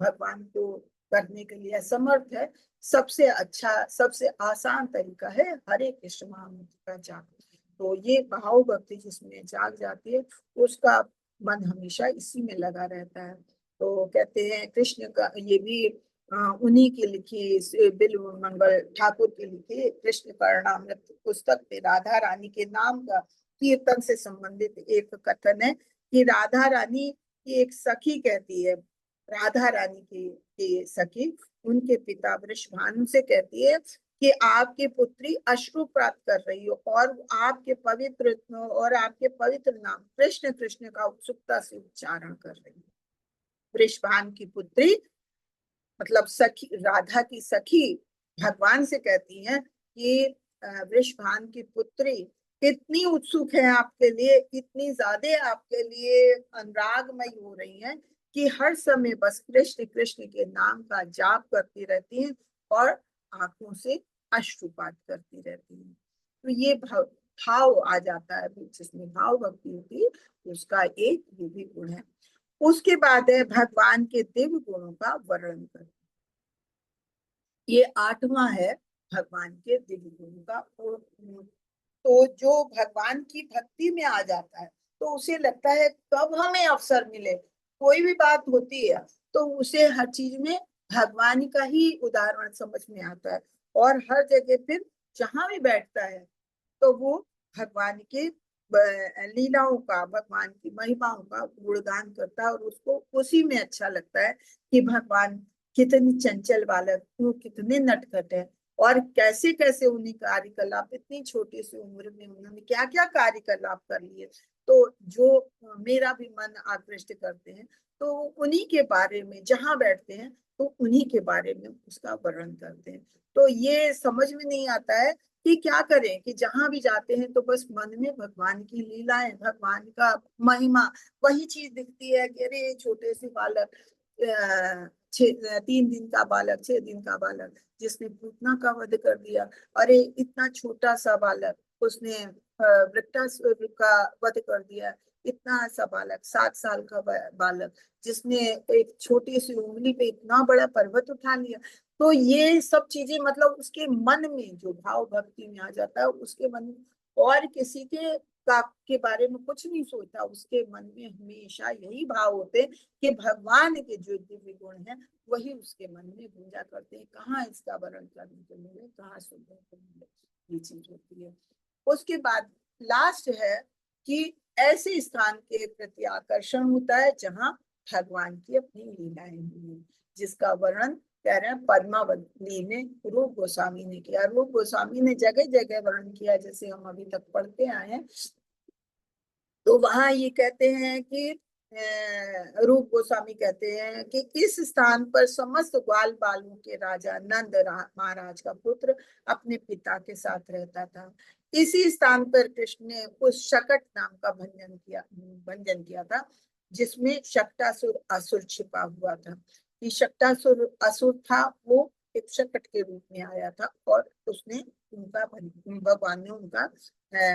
भगवान को करने के लिए समर्थ है। सबसे अच्छा, सबसे आसान तरीका है हरे कृष्ण महामंत्र का जाप। तो ये भाव भक्ति जिसमें जाग जाती है उसका मन हमेशा इसी में लगा रहता है। तो कहते हैं कृष्ण का ये भी उन्हीं की लिखी, बिल्व मंगल ठाकुर की लिखी कृष्ण करणामृत पुस्तक में राधा रानी के नाम का कीर्तन से संबंधित एक कथन है कि राधा रानी की एक सखी कहती है, राधा रानी की सखी उनके पिता वृषभानु से कहती है कि आपकी पुत्री अश्रु प्राप्त कर रही हो और आपके पवित्र नाम कृष्ण कृष्ण का उत्सुकता से उच्चारण कर रही है। वृषभानु की पुत्री मतलब सखी, राधा की सखी भगवान से कहती है कि वृषभानु की पुत्री इतनी उत्सुक है आपके लिए, इतनी ज्यादा आपके लिए अनुरागमयी हो रही है कि हर समय बस कृष्ण कृष्ण के नाम का जाप करती रहती है और आंखों से अश्रुपात करती रहती है। तो ये भाव आ जाता है, जिसमें भाव भक्ति होती है उसका एक ये भी गुण है। उसके बाद है भगवान के दिव्य गुणों का वर्णन कर, ये 8वां है भगवान के दिव्य गुणों का। तो जो भगवान की भक्ति में आ जाता है तो उसे लगता है कब हमें अवसर मिले, कोई भी बात होती है तो उसे हर चीज में भगवान का ही उदाहरण समझ में आता है और हर जगह फिर जहां भी बैठता है तो वो भगवान के लीलाओं का, भगवान की महिमाओं का गुणगान करता है और उसको उसी में अच्छा लगता है कि भगवान कितनी चंचल बालक, वो कितने नटखट है और कैसे कैसे उन्हीं कार्यकलाप, इतनी छोटी सी उम्र में उन्होंने क्या क्या कार्यकलाप कर लिए तो जो मेरा भी मन आकृष्ट करते हैं। तो उन्हीं के बारे में जहां बैठते हैं तो उन्हीं के बारे में उसका वर्णन करते हैं। तो ये समझ में नहीं आता है कि क्या करें कि जहां भी जाते हैं तो बस मन में भगवान की लीलाएं, भगवान का महिमा वही चीज दिखती है कि अरे छोटे से बालक, 3 दिन का बालक, 6 दिन का बालक जिसने पूतना का वध कर दिया, अरे इतना छोटा सा बालक उसने वृत्तासुर का वध कर दिया, इतना सा बालक 7 साल का बालक जिसने एक छोटी सी उंगली पे इतना बड़ा पर्वत उठा लिया। तो ये सब चीजें मतलब उसके मन में जो भाव भक्ति में आ जाता है, उसके मन में और किसी के बारे में कुछ नहीं सोचता, उसके मन में हमेशा यही भाव होते हैं कि भगवान के जो दिव्य गुण है वही उसके मन में गूंजा करते हैं, कहाँ इसका वर्णन करने को मिले, कहाँ सुनने को मिले, ये चीज होती है। उसके बाद लास्ट है कि ऐसे स्थान के प्रति आकर्षण होता है जहाँ भगवान की अपनी लीलाएं हुई, जिसका वर्णन कह रहे हैं पद्मावती ने, रूप गोस्वामी ने किया। रूप गोस्वामी ने जगह जगह वर्णन किया, जैसे हम अभी तक पढ़ते आए हैं। तो वहां ये कहते हैं कि रूप गोस्वामी कहते हैं कि इस स्थान पर समस्त ग्वाल बालों के राजा नंद महाराज का पुत्र अपने पिता के साथ रहता था। इसी स्थान पर कृष्ण ने उस शकट नाम का भंजन किया था जिसमें शक्टासुर असुर छिपा हुआ था। कि शक्टासुर असुर था, वो एक शकट के रूप में आया था और उसने उनका भगवान ने उनका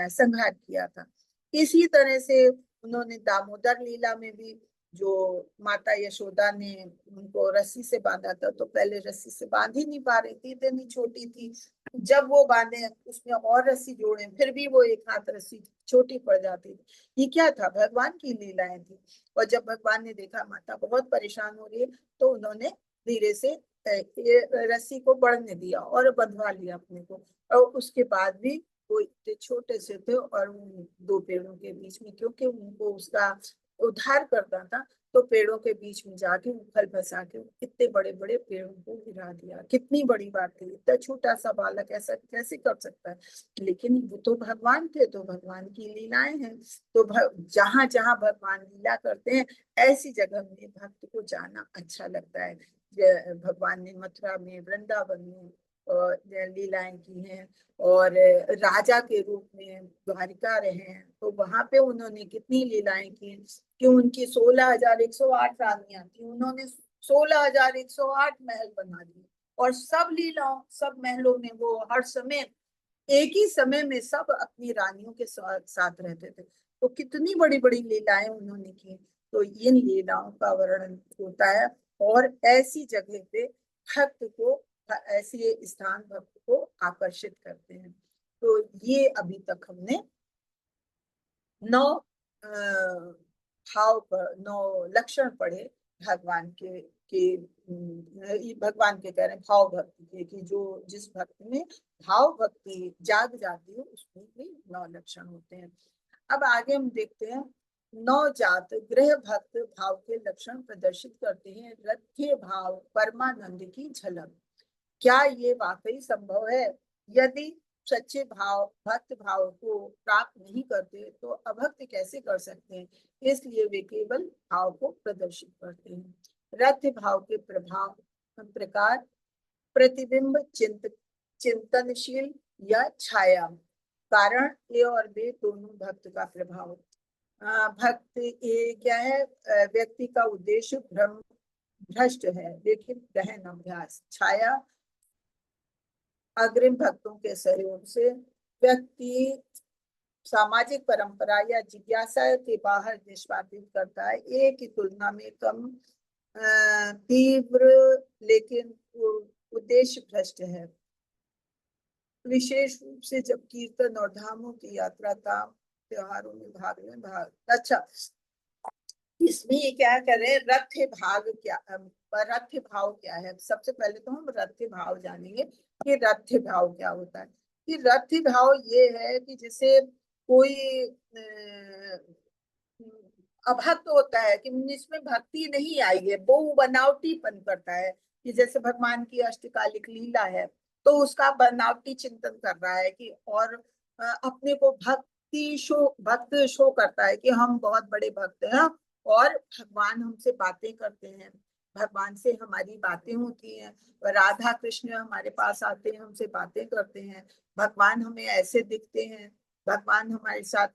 संहार किया था। इसी तरह से उन्होंने दामोदर लीला में भी जो माता यशोदा ने उनको रस्सी से बांधा था, तो पहले रस्सी से बांध ही नहीं पा रही थी, इतनी छोटी थी, जब वो बांधे उसमें और रस्सी जोड़े फिर भी वो एक हाथ रस्सी छोटी पड़ जाती थी। ये क्या था, भगवान की लीलाएं थी। और जब भगवान ने देखा माता बहुत परेशान हो रही है तो उन्होंने धीरे से रस्सी को बढ़ने दिया और बंधवा लिया अपने को। और उसके बाद भी वो इतने छोटे से थे और उन 2 पेड़ों के बीच में, क्योंकि उनको उसका उद्धार करना था, तो पेड़ों के बीच में जाके उखल फंसा के इतने बड़े बड़े पेड़ों को गिरा दिया। कितनी बड़ी बात थी, इतना छोटा सा बालक ऐसा कैसे कर सकता है, लेकिन वो तो भगवान थे, तो भगवान की लीलाएं हैं। तो जहां जहां भगवान लीला करते हैं ऐसी जगह में भक्त को जाना अच्छा लगता है। भगवान ने मथुरा में, वृंदावन में लीलाएं की हैं और राजा के रूप में द्वारिका रहे हैं, तो वहां पे उन्होंने कितनी लीलाएं की कि उनकी 16,108 रानियां थी, उन्होंने 16,108 महल बना दिए और सब लीलाओं, सब महलों में वो हर समय एक ही समय में सब अपनी रानियों के साथ रहते थे। तो कितनी बड़ी बड़ी लीलाएं उन्होंने की। तो इन लीलाओं का वर्णन होता है और ऐसी जगह पे भक्त को, ऐसे स्थान भक्त को आकर्षित करते हैं। तो ये अभी तक हमने 9 भाव पर 9 लक्षण पढ़े भगवान भगवान के कह रहे हैं भाव भक्ति के, कि जो जिस भक्त में भाव भक्ति जाग जाती है उसमें भी 9 लक्षण होते हैं। अब आगे हम देखते हैं, नवजात गृह भक्त भाव के लक्षण प्रदर्शित करते हैं, रथ्य भाव परमानंद की झलक। क्या ये वाकई संभव है? यदि सच्चे भाव भक्त भाव को प्राप्त नहीं करते तो अभक्त कैसे कर सकते हैं? इसलिए वे केवल भाव को प्रदर्शित करते हैं। रथ भाव के प्रभाव प्रकार, प्रतिबिंब चिंतनशील या छाया। कारण ए और बे दोनों भक्त का प्रभाव। भक्त ये क्या है? व्यक्ति का उद्देश्य भ्रम भ्रष्ट है लेकिन गहन अभ्यास। छाया, अग्रिम भक्तों के सहयोग से व्यक्ति सामाजिक परंपरा या जिज्ञासा के बाहर निष्पादित करता है। एक की तुलना में कम तीव्र लेकिन उद्देश्य भ्रष्ट है। विशेष रूप से जब कीर्तन और धामों की यात्रा का त्योहारों में भाग। अच्छा, इसमें ये क्या करे? रथ भाग क्या, रथ भाव क्या है? सबसे पहले तो हम रथ भाव जानेंगे कि रथ भाव क्या होता है। कि रथ भाव ये है कि जैसे कोई अभक्त होता है कि जिसमें भक्ति नहीं आई है, वो बनावटीपन करता है। कि जैसे भगवान की अष्टकालिक लीला है तो उसका बनावटी चिंतन कर रहा है कि, और अपने को भक्त शो करता है कि हम बहुत बड़े भक्त हैं और भगवान हमसे बातें करते हैं, भगवान से हमारी बातें होती हैं, राधा कृष्ण हमारे पास आते हैं, हमसे बातें करते हैं, भगवान हमें ऐसे दिखते हैं, भगवान हमारे साथ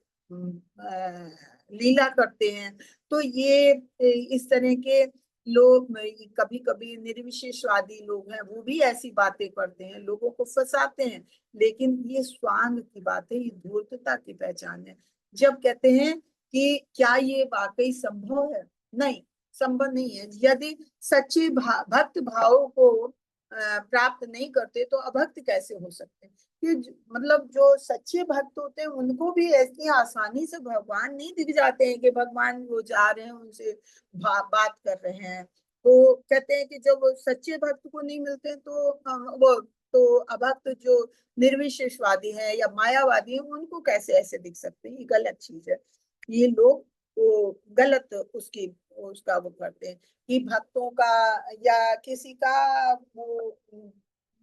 लीला करते हैं। तो ये इस तरह के लोग, कभी कभी निर्विशेषवादी लोग हैं, वो भी ऐसी बातें करते हैं, लोगों को फंसाते हैं। लेकिन ये स्वांग की बात है, ये धूर्तता की पहचान है। जब कहते हैं कि क्या ये वाकई संभव है? नहीं, संभव नहीं है। यदि सच्चे भक्त भाव को प्राप्त नहीं करते तो अभक्त कैसे हो सकते हैं? कि मतलब जो सच्चे भक्त होते हैं उनको भी ऐसी आसानी से भगवान नहीं दिख जाते हैं कि भगवान वो जा रहे हैं उनसे बात कर रहे हैं। तो कहते हैं कि जब वो सच्चे भक्त को नहीं मिलते तो वो तो अभक्त जो निर्विशेषवादी है या मायावादी है उनको कैसे ऐसे दिख सकते हैं? ये गलत चीज है। ये लोग वो गलत उसका वो करते हैं कि भक्तों का या किसी का वो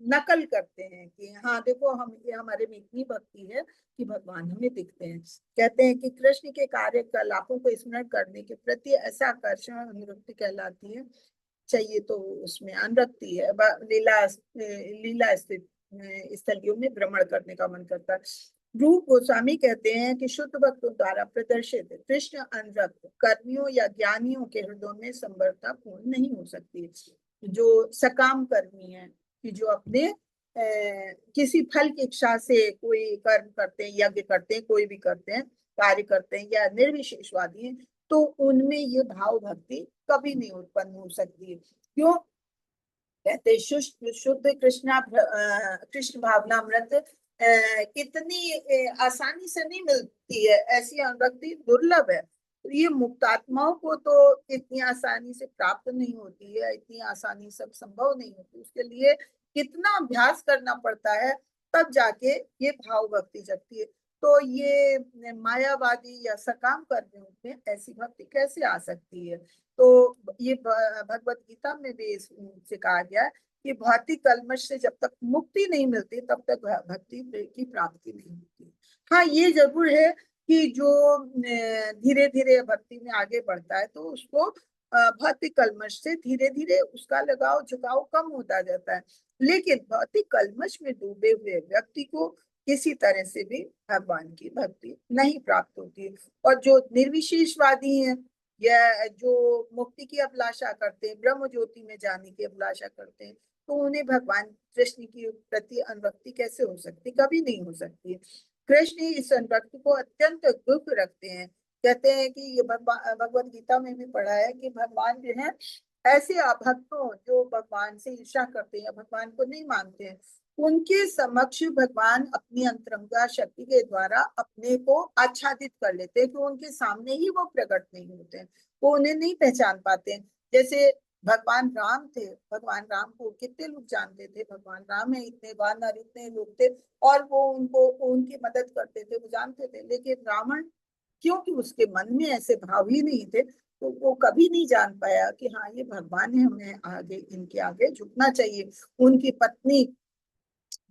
नकल करते हैं कि हाँ देखो, हम ये हमारे में इतनी भक्ति है कि भगवान हमें दिखते हैं। कहते हैं कि कृष्ण के कार्यकलापों को स्मरण करने के प्रति ऐसा आकर्षण अनुरक्ति कहलाती है। चाहिए तो उसमें अनुरक्ति है। लीला लीला स्थित स्थलियों में भ्रमण करने का मन करता है। रूप गोस्वामी कहते हैं कि शुद्ध भक्तों द्वारा प्रदर्शित कृष्ण अनुरक्त कर्मियों या ज्ञानियों के हृदयों में संबरता पूर्ण नहीं हो सकती। जो सकाम कर्मी है कि जो अपने किसी फल की इच्छा से कोई कर्म करते हैं, यज्ञ करते हैं, कोई भी करते हैं, कार्य करते हैं, या निर्विशेषवादी हैं, तो उनमें ये भाव भक्ति कभी नहीं उत्पन्न हो सकती है। क्यों? कहते शुद्ध कृष्ण भावनामृत इतनी आसानी से नहीं मिलती है, ऐसी अनुरक्ति दुर्लभ है। तो ये मुक्तात्माओं को तो इतनी आसानी से प्राप्त नहीं होती है, इतनी आसानी से संभव नहीं होती। उसके लिए कितना अभ्यास करना पड़ता है, तब जाके ये भाव भक्ति जगती है। तो ये मायावादी या सकाम कर्मियों में ऐसी भक्ति कैसे आ सकती है? तो ये भगवत गीता में भी इससे कहा गया है कि भौतिक कल्मश से जब तक मुक्ति नहीं मिलती तब तक भक्ति की प्राप्ति नहीं होती। हाँ, ये जरूर है कि जो धीरे धीरे भक्ति में आगे बढ़ता है तो उसको भौतिक कल्मश से धीरे धीरे उसका लगाव झुकाव कम होता जाता है। लेकिन भौतिक कल्मश में डूबे हुए व्यक्ति को किसी तरह से भी भगवान की भक्ति नहीं प्राप्त होती है। और जो निर्विशेषवादी हैं या जो मुक्ति की अभिलाषा करते हैं, ब्रह्म ज्योति में जाने की अभिलाषा करते हैं, तो उन्हें भगवान कृष्ण की प्रति अनुरक्ति कैसे हो सकती? कभी नहीं हो सकती। कृष्ण इस अनुरक्ति को अत्यंत दुख रखते हैं। कहते हैं कि ये भगवत गीता में भी पढ़ा है कि भगवान जो है ऐसे अभक्तों जो भगवान से ईर्ष्या करते हैं, भगवान को नहीं मानते हैं, उनके समक्ष भगवान अपनी अंतरंगा शक्ति के द्वारा अपने को आच्छादित कर लेते हैं कि उनके सामने ही वो प्रकट नहीं होते हैं, वो उन्हें नहीं पहचान पाते हैं। जैसे भगवान राम थे, भगवान राम को कितने लोग जानते थे? भगवान राम है, इतने वानर, इतने लोग थे और वो उनको उनकी मदद करते थे, वो जानते थे। लेकिन रावण क्योंकि उसके मन में ऐसे भाव ही नहीं थे, तो वो कभी नहीं जान पाया कि हाँ ये भगवान है, हमें आगे इनके आगे झुकना चाहिए। उनकी पत्नी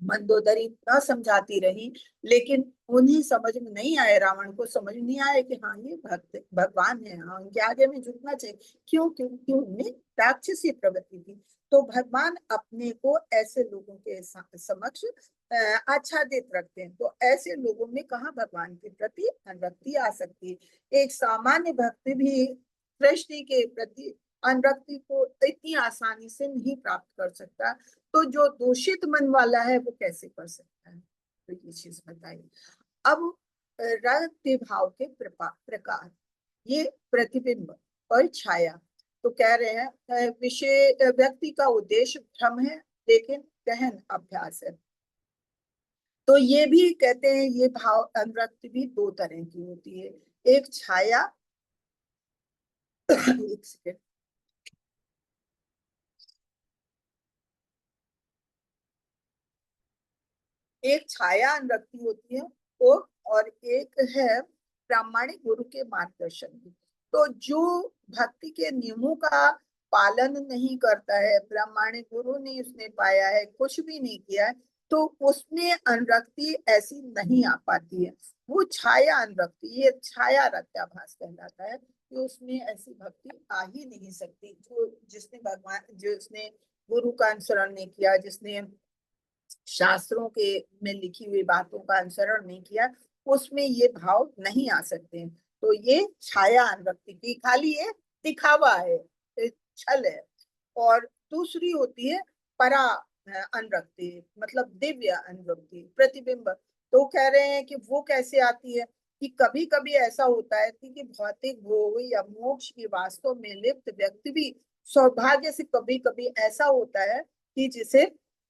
मंदोदरी न समझाती रही, लेकिन उन्हें समझ में नहीं आया, रावण को समझ नहीं आया कि हाँ ये भक्त भगवान है, हाँ उनके आगे में झुकना चाहिए। क्यों? क्योंकि उनमें राक्षसी प्रवृत्ति थी। तो भगवान अपने को ऐसे लोगों के समक्ष आच्छादित रखते हैं। तो ऐसे लोगों में कहाँ भगवान के प्रति अनुरक्ति आ सकती है? एक सामान्य भक्त भी कृष्ण के प्रति अनुरक्ति को इतनी आसानी से नहीं प्राप्त कर सकता, तो जो दूषित मन वाला है वो कैसे कर सकता है? तो ये चीज बताइए। अब रति भाव के प्रकार, ये प्रतिबिंब और छाया। तो कह रहे हैं विषय व्यक्ति का उद्देश्य भ्रम है, लेकिन गहन अभ्यास है। तो ये भी कहते हैं ये भाव अनुरक्ति भी दो तरह की होती है। एक छाया एक सेकेंड, एक छाया अनुरक्ति होती है और एक है प्रामाणिक गुरु के मार्गदर्शन की। तो जो भक्ति के नियमों का पालन नहीं करता है, प्रामाणिक गुरु नहीं उसने पाया है, कुछ भी नहीं किया है, तो उसमें अनुरक्ति ऐसी नहीं आ पाती है। वो छाया अनुरक्ति, ये छाया रत्याभास कहलाता है कि उसमें ऐसी भक्ति आ ही नहीं सकती। जो जिसने भगवान, जिसने गुरु का अनुसरण नहीं किया, जिसने शास्त्रों के में लिखी हुई बातों का अनुसरण नहीं किया, उसमें ये भाव नहीं आ सकते हैं। तो ये छाया अनुरक्ति की खाली ये दिखावा है, ये छल है। और दूसरी होती है परा अनुरक्ति, मतलब दिव्य अनुरक्ति, प्रतिबिंब। तो कह रहे हैं कि वो कैसे आती है? कि कभी कभी ऐसा होता है कि भौतिक भोग या मोक्ष की वास्तव में लिप्त व्यक्ति भी सौभाग्य से कभी कभी ऐसा होता है कि जिसे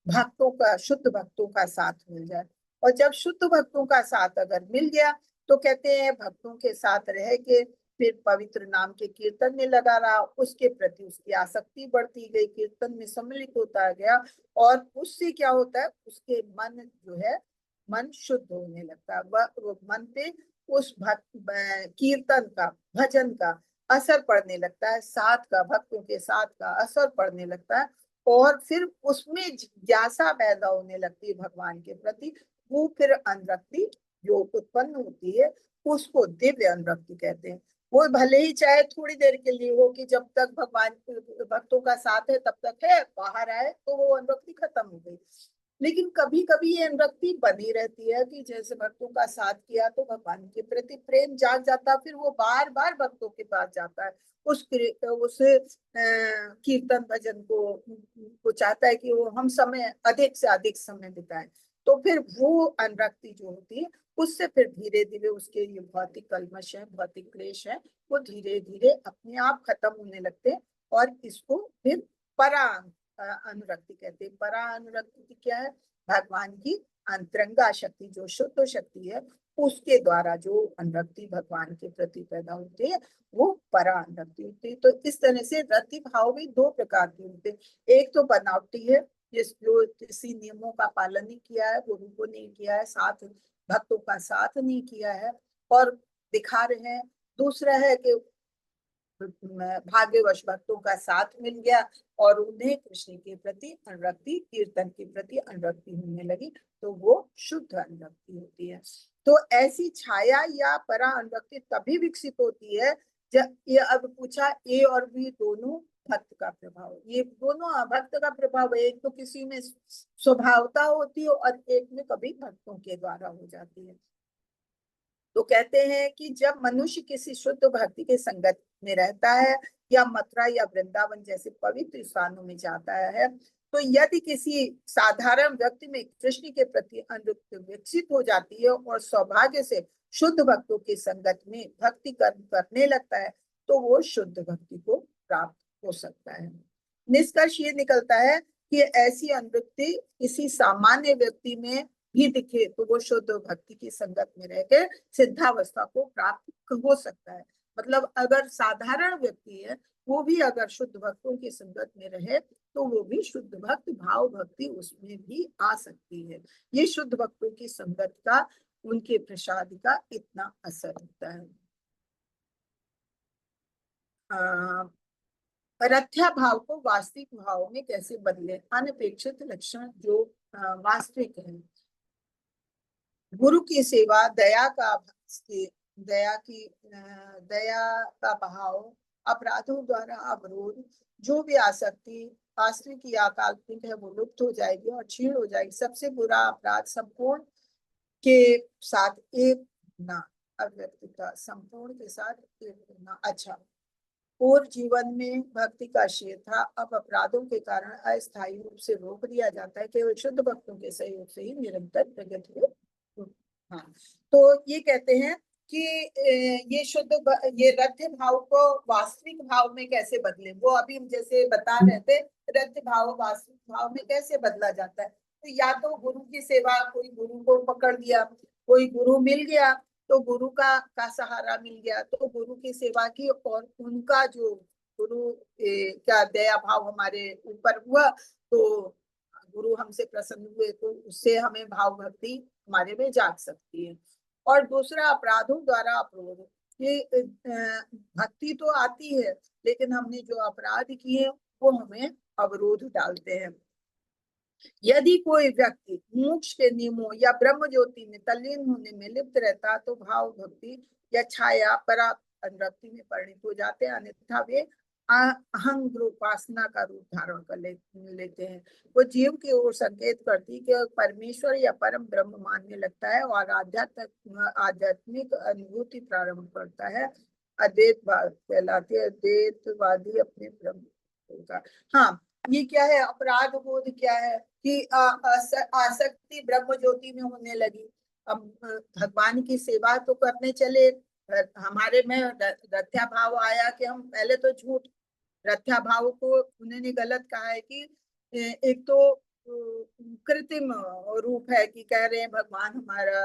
भक्तों का, शुद्ध भक्तों का साथ मिल जाए। और जब शुद्ध भक्तों का साथ अगर मिल गया, तो कहते हैं भक्तों के साथ रह के फिर पवित्र नाम के कीर्तन में लगा रहा, उसके प्रति उसकी आसक्ति बढ़ती गई, कीर्तन में सम्मिलित होता गया, और उससे क्या होता है, उसके मन जो है, मन शुद्ध होने लगता है। वह मन पे उस भक्त कीर्तन का, भजन का असर पड़ने लगता है, साथ का, भक्तों के साथ का असर पड़ने लगता है। और फिर उसमें जिज्ञासा पैदा होने लगती है भगवान के प्रति। वो फिर अनुरक्ति जो उत्पन्न होती है, उसको दिव्य अनुरक्ति कहते हैं। वो भले ही चाहे थोड़ी देर के लिए हो, कि जब तक भगवान भक्तों का साथ है तब तक है, बाहर आए तो वो अनुरक्ति खत्म हो गई। लेकिन कभी कभी ये अनुरक्ति बनी रहती है कि जैसे भक्तों का साथ किया तो भगवान के प्रति प्रेम जाग जाता, फिर वो बार बार भक्तों के पास जाता है, उस कीर्तन भजन को चाहता है कि वो हम समय अधिक से अधिक समय बिताए। तो फिर वो अनुरक्ति जो होती है, उससे फिर धीरे धीरे उसके ये भौतिक कल्मश है, भौतिक क्लेश है, वो धीरे धीरे अपने आप खत्म होने लगते हैं। और इसको फिर परा अनुरक्ति कहते हैं। परा अनुरक्ति क्या है? भगवान की अंतरंगा शक्ति, जो शुद्ध शक्ति है, उसके द्वारा जो अनुरक्ति भगवान के प्रति पैदा होती है, वो परा अनुरक्ति होती है। तो इस तरह से रति भाव भी दो प्रकार के होते हैं। एक तो बनावटी है, जो किसी नियमों का पालन नहीं किया है, गुरु को नहीं किया है, साथ भक्तों का साथ नहीं किया है और दिखा रहे हैं। दूसरा है कि भाग्यवश भक्तों का साथ मिल गया और उन्हें कृष्ण के प्रति अनुरक्ति, कीर्तन के प्रति अनुरक्ति होने लगी, तो वो शुद्ध अनुरक्ति होती है। तो ऐसी छाया या परा अनुरक्ति तभी विकसित होती है जब, ये अब पूछा, ए और बी दोनों भक्त का प्रभाव, ये दोनों भक्त का प्रभाव है। एक तो किसी में स्वभावता होती है और एक में कभी भक्तों के द्वारा हो जाती है। तो कहते हैं कि जब मनुष्य किसी शुद्ध भक्ति के संगत में रहता है या मथुरा या वृंदावन जैसे पवित्र स्थानों में जाता है, तो यदि किसी साधारण व्यक्ति में कृष्ण के प्रति अनुरक्ति विकसित हो जाती है और सौभाग्य से शुद्ध भक्तों की संगत में भक्ति कर्म करने लगता है, तो वो शुद्ध भक्ति को प्राप्त हो सकता है। निष्कर्ष ये निकलता है कि ऐसी अनुरक्ति किसी सामान्य व्यक्ति में भी दिखे तो वो शुद्ध भक्ति की संगत में रहकर सिद्धावस्था को प्राप्त हो सकता है। मतलब अगर साधारण व्यक्ति है, वो भी अगर शुद्ध भक्तों की संगत में रहे, तो वो भी शुद्ध भक्त, भाव भक्ति उसमें भी आ सकती है। ये शुद्ध भक्तों की संगत का, उनके प्रसाद का इतना असर होता है। रथ्या भाव को वास्तविक भाव में कैसे बदले, अनपेक्षित लक्षण जो वास्तविक है। गुरु की सेवा, दया का भाव, अपराधों द्वारा अवरोध, जो भी आसक्ति वास्तविक या काल्पनिक है वो लुप्त हो जाएगी और क्षीण हो जाएगी। सबसे बुरा अपराध संपूर्ण के साथ एक ना, अव्यक्तता संपूर्ण के साथ एक ना। अच्छा, पूर्व जीवन में भक्ति का शेर था, अब अपराधों के कारण अस्थायी रूप से रोक दिया जाता है, केवल शुद्ध भक्तों के सहयोग से ही निरंतर प्रगति हो। हाँ, तो ये कहते हैं कि ये ये रथ्य भाव को वास्तविक भाव में कैसे बदले। वो अभी हम जैसे बता रहे थे, रथ्य भाव वास्तविक भाव में कैसे बदला जाता है। तो या तो गुरु की सेवा, कोई गुरु को पकड़ लिया, कोई गुरु मिल गया तो गुरु का सहारा मिल गया, तो गुरु की सेवा की और उनका जो गुरु का दया भाव हमारे ऊपर हुआ तो गुरु हमसे प्रसन्न हुए, तो उससे हमें भाव भक्ति हमारे में जाग सकती है। और दूसरा, अपराधों द्वारा अवरोध। ये भक्ति तो आती है लेकिन हमने जो अपराध किए वो हमें अवरोध डालते हैं। यदि कोई व्यक्ति मोक्ष के नियमों या ब्रह्म ज्योति में तल्लीन होने में लिप्त रहता तो भाव भक्ति या छाया परा अनुरक्ति में परिणित हो जाते हैं, अन्यथा वे अहंग उपासना का रूप धारण कर लेते हैं। वो जीव की ओर संकेत करती कि परमेश्वर या परम ब्रह्म मानने लगता है और आध्यात्मिक अनुभूति प्रारंभ करता है। अद्वैतवाद कहलाते, अद्वैतवादी अपने ब्रह्म का। हाँ, ये क्या है, अपराध बोध क्या है कि आसक्ति ब्रह्म ज्योति में होने लगी। अब भगवान की सेवा तो करने चले, हमारे में रथ्या भाव आया कि हम पहले तो झूठ, रथ्या भाव को उन्होंने गलत कहा है कि एक तो कृत्रिम रूप है कि कह रहे हैं भगवान हमारा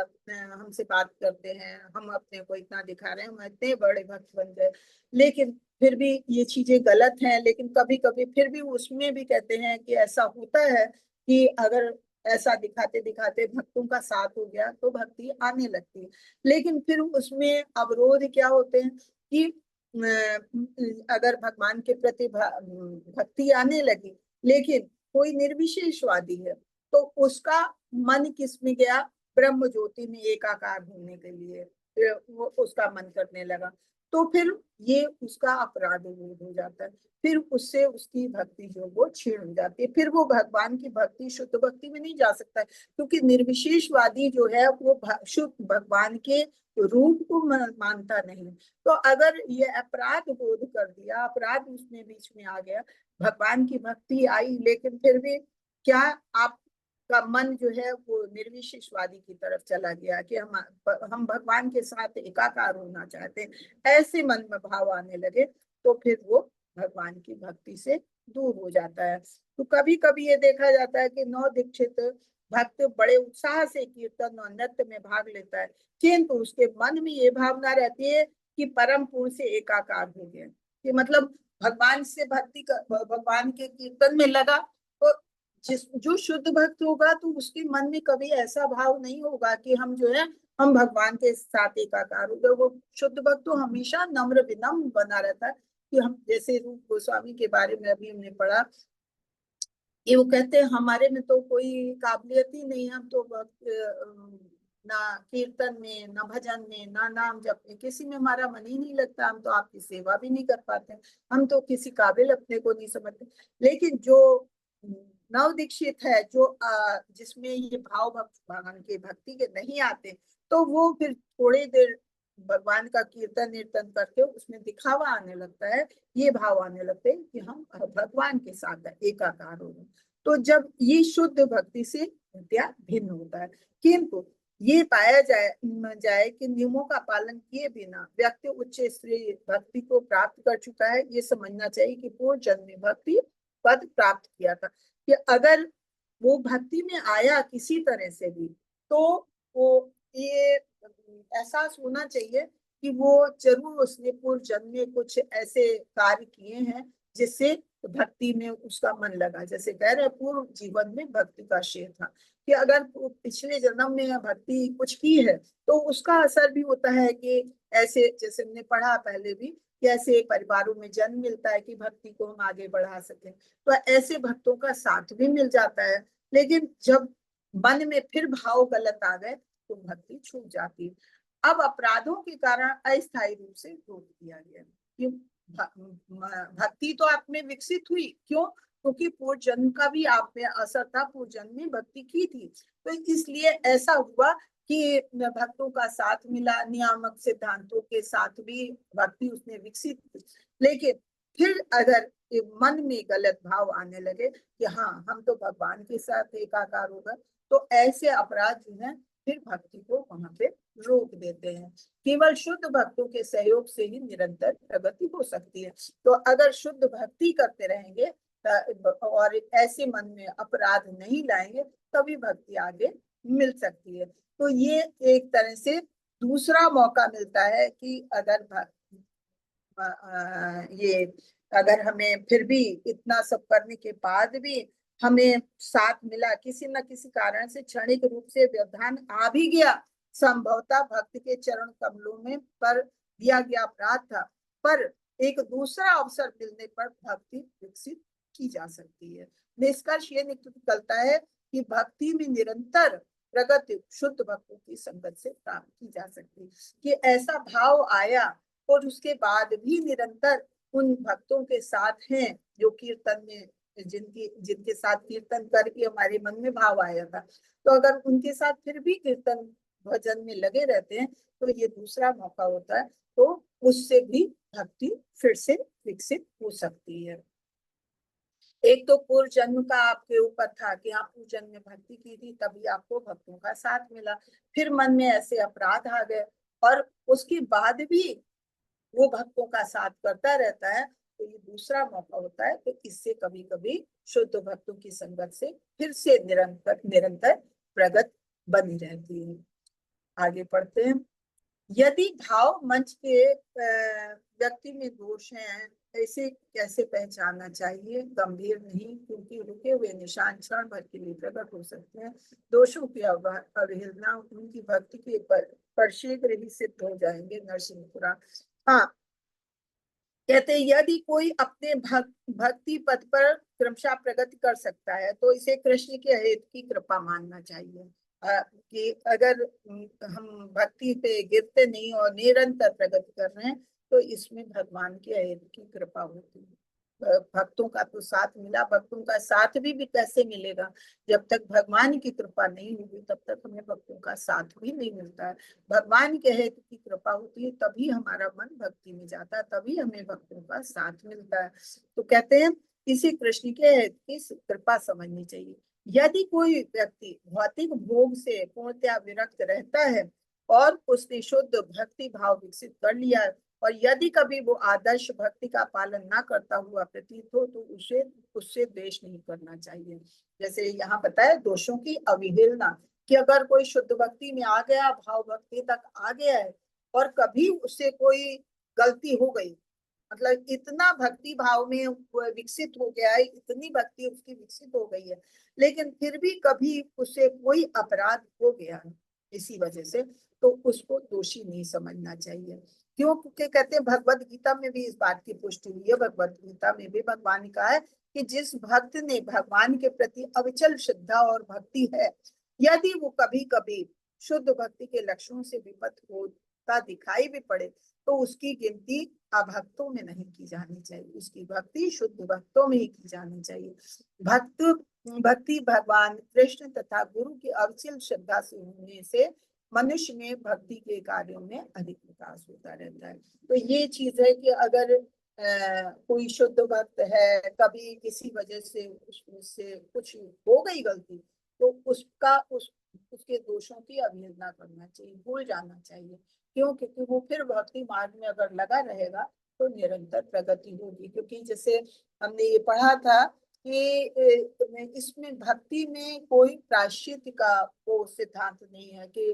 हमसे बात करते हैं, हम अपने को इतना दिखा रहे हैं, हम इतने बड़े भक्त बन गए। लेकिन फिर भी ये चीजें गलत हैं, लेकिन कभी कभी फिर भी उसमें भी कहते हैं कि ऐसा होता है कि अगर ऐसा दिखाते दिखाते भक्तों का साथ हो गया तो भक्ति आने लगती है। लेकिन फिर उसमें अवरोध क्या होते हैं कि अगर भगवान के प्रति भक्ति आने लगी लेकिन कोई निर्विशेषवादी है तो उसका मन किस में गया, ब्रह्म ज्योति में एकाकार होने के लिए वो उसका मन करने लगा, तो फिर ये उसका अपराध बोध हो जाता है। फिर उससे उसकी भक्ति जो वो क्षीण हो जाती है, फिर वो भगवान की भक्ति शुद्ध भक्ति में नहीं जा सकता है, क्योंकि निर्विशेषवादी जो है वो शुद्ध भगवान के रूप को मानता नहीं। तो अगर ये अपराध बोध कर दिया, अपराध उसमें बीच में आ गया, भगवान की भक्ति आई लेकिन फिर भी क्या आपका मन जो है वो निर्विशेषवादी की तरफ चला गया कि हम भगवान के साथ एकाकार होना चाहते हैं, ऐसे मन में भाव आने लगे तो फिर वो भगवान की भक्ति से दूर हो जाता है। तो कभी कभी ये देखा जाता है कि नव दीक्षित भक्त बड़े उत्साह से कीर्तन और नृत्य में भाग लेता है, किंतु उसके मन में ये भावना रहती है कि परम पुरुष से एकाकार हो गए, कि मतलब भगवान से भक्ति भगवान के कीर्तन में लगा। तो जो शुद्ध भक्त होगा तो उसके मन में कभी ऐसा भाव नहीं होगा कि हम जो है हम भगवान के साथ एकाकार हो गए। वो शुद्ध भक्त तो हमेशा नम्र विनम्र बना रहता है कि हम, जैसे रूप गोस्वामी के बारे में अभी हमने पढ़ा, ये वो कहते हैं हमारे में तो कोई काबिलियत ही नहीं, हम तो ना कीर्तन में, ना भजन में, ना नाम जप में, किसी में हमारा मन ही नहीं लगता, हम तो आपकी सेवा भी नहीं कर पाते, हम तो किसी काबिल अपने को नहीं समझते। लेकिन जो नव दीक्षित है, जो जिसमें ये भाव भगवान के भक्ति के नहीं आते, तो वो फिर थोड़ी देर भगवान का कीर्तन कीर्तन करके उसमें दिखावा आने लगता है, ये भाव आने लगते हैं कि हम भगवान के साथ एकाकार हो गए। तो जब ये शुद्ध भक्ति से विद्या भिन्न होता है, किंतु ये पाया जाए कि नियमों का पालन किए बिना व्यक्ति उच्च स्तरीय भक्ति को प्राप्त कर चुका है, ये समझना चाहिए कि पूर्व जन्म में भक्ति पद प्राप्त किया था, कि अगर वो भक्ति में आया किसी तरह से भी तो वो ये एहसास होना चाहिए कि वो जरूर उसने पूर्व जन्म में कुछ ऐसे कार्य किए हैं जिससे भक्ति में उसका मन लगा। जैसे कह रहे पूर्व जीवन में भक्ति का शेर था, कि अगर पिछले जन्म में भक्ति कुछ की है तो उसका असर भी होता है कि ऐसे, जैसे हमने पढ़ा पहले भी, कि ऐसे परिवारों में जन्म मिलता है कि भक्ति को हम आगे बढ़ा सकें, तो ऐसे भक्तों का साथ भी मिल जाता है। लेकिन जब मन में फिर भाव गलत आ गए तो भक्ति छूट जाती है। अब अपराधों के कारण अस्थायी रूप से रोक दिया गया। क्यों? भक्ति तो आप में विकसित हुई, क्यों? क्योंकि पूर्व जन्म का भी आप में असर था, पूर्व जन्म में भक्ति की थी, तो इसलिए ऐसा हुआ कि भक्तों का साथ मिला, नियामक सिद्धांतों के साथ भी भक्ति उसने विकसित की। लेकिन फिर अगर मन में गलत भाव आने लगे कि हाँ हम तो भगवान के साथ एकाकार हो गए, तो ऐसे अपराध जो है फिर भक्ति को वहां पे रोक देते हैं। केवल शुद्ध भक्तों के सहयोग से ही निरंतर प्रगति हो सकती है। तो अगर शुद्ध भक्ति करते रहेंगे और ऐसे मन में अपराध नहीं लाएंगे, तभी भक्ति आगे मिल सकती है। तो ये एक तरह से दूसरा मौका मिलता है कि अगर ये अगर हमें फिर भी इतना सब करने के बाद भी हमें साथ मिला, किसी न किसी कारण से क्षणिक रूप से व्यवधान आ भी गया, संभवतः भक्त के चरण कमलों में पर दिया गया अपराध था, पर एक दूसरा अवसर मिलने पर भक्ति विकसित की जा सकती है। निष्कर्ष ये निकलता है कि भक्ति में निरंतर प्रगति शुद्ध भक्तों की संगत से प्राप्त की जा सकती है। कि ऐसा भाव आया और उसके बाद भी निरंतर उन भक्तों के साथ हैं जो कीर्तन में, जिनके साथ कीर्तन करके हमारे मन में भाव आया था, तो अगर उनके साथ फिर भी कीर्तन भजन में लगे रहते हैं तो ये दूसरा मौका होता है, तो उससे भी भक्ति फिर से विकसित हो सकती है। एक तो पूर्व जन्म का आपके ऊपर था कि आप पूर्व जन्म में भक्ति की थी, तभी आपको भक्तों का साथ मिला, फिर मन में ऐसे अपराध आ गए और उसके बाद भी वो भक्तों का साथ करता रहता है, तो ये दूसरा मौका होता है। तो इससे कभी कभी शुद्ध भक्तों की संगत से फिर से निरंतर निरंतर प्रगति बनी रहती है। आगे पढ़ते हैं। यदि भाव मंच के व्यक्ति में दोष हैं, ऐसे कैसे पहचानना चाहिए? गंभीर नहीं, क्योंकि रुके हुए निशान क्षण भर के लिए प्रकट हो सकते हैं। दोषों की अवहेलना उनकी भक्ति के पर शीघ्र ही सिद्ध हो जाएंगे। नरसिंहपुरा। हाँ, कहते यदि कोई अपने भक्ति पद पर क्रमशः प्रगति कर सकता है तो इसे कृष्ण के हेतु की कृपा मानना चाहिए। कि अगर हम भक्ति पे गिरते नहीं और निरंतर प्रगति कर रहे हैं तो इसमें भगवान के हेतु की कृपा होती है। भक्तों का तो साथ मिला, भक्तों का साथ भी कैसे मिलेगा? जब तक भगवान की कृपा नहीं होगी तब तक हमें भक्तों का साथ भी नहीं मिलता है। भगवान के हेतु की कृपा होती है तभी हमारा मन भक्ति में जाता है, तभी हमें भक्तों का साथ मिलता है। तो कहते हैं इसी कृष्ण के हेतु की कृपा समझनी चाहिए। यदि कोई व्यक्ति भौतिक भोग से पूर्णतया विरक्त रहता है और उसने शुद्ध भक्ति भाव विकसित कर लिया है, और यदि कभी वो आदर्श भक्ति का पालन ना करता हुआ प्रतीत हो तो उसे उससे द्वेष नहीं करना चाहिए। जैसे यहाँ बताया दोषों की अवहेलना, कि अगर कोई शुद्ध भक्ति में आ गया, भाव भक्ति तक आ गया है और कभी उससे कोई गलती हो गई, मतलब इतना भक्ति भाव में विकसित हो गया है, इतनी भक्ति उसकी विकसित हो गई है, लेकिन फिर भी कभी उससे कोई अपराध हो गया है इसी वजह से, तो उसको दोषी नहीं समझना चाहिए। क्यों? क्योंकि कहते हैं भगवत गीता में भी इस बात की पुष्टि हुई है। भगवत गीता में भी भगवान ने कहा है कि जिस भक्त ने भगवान के प्रति अविचल श्रद्धा और भक्ति है, यदि वो कभी कभी शुद्ध भक्ति के लक्षणों से विपत होता दिखाई भी पड़े तो उसकी गिनती अभक्तों में नहीं की जानी चाहिए, उसकी भक्ति शुद्ध भक्तों में ही की जानी चाहिए। भक्ति भगवान कृष्ण तथा गुरु की अविचल श्रद्धा से होने से मनुष्य में भक्ति के कार्यों में अधिक विकास होता रहता है। तो ये चीज है कि अगर कोई शुद्ध भक्त है, कभी किसी वजह से उससे कुछ हो गई गलती, तो उसके दोषों की अवहेलना करना चाहिए, भूल जाना चाहिए। क्यों? क्योंकि वो फिर भक्ति मार्ग में अगर लगा रहेगा तो निरंतर प्रगति होगी। क्योंकि जैसे हमने ये पढ़ा था कि इसमें भक्ति में कोई प्रायश्चित का वो सिद्धांत नहीं है कि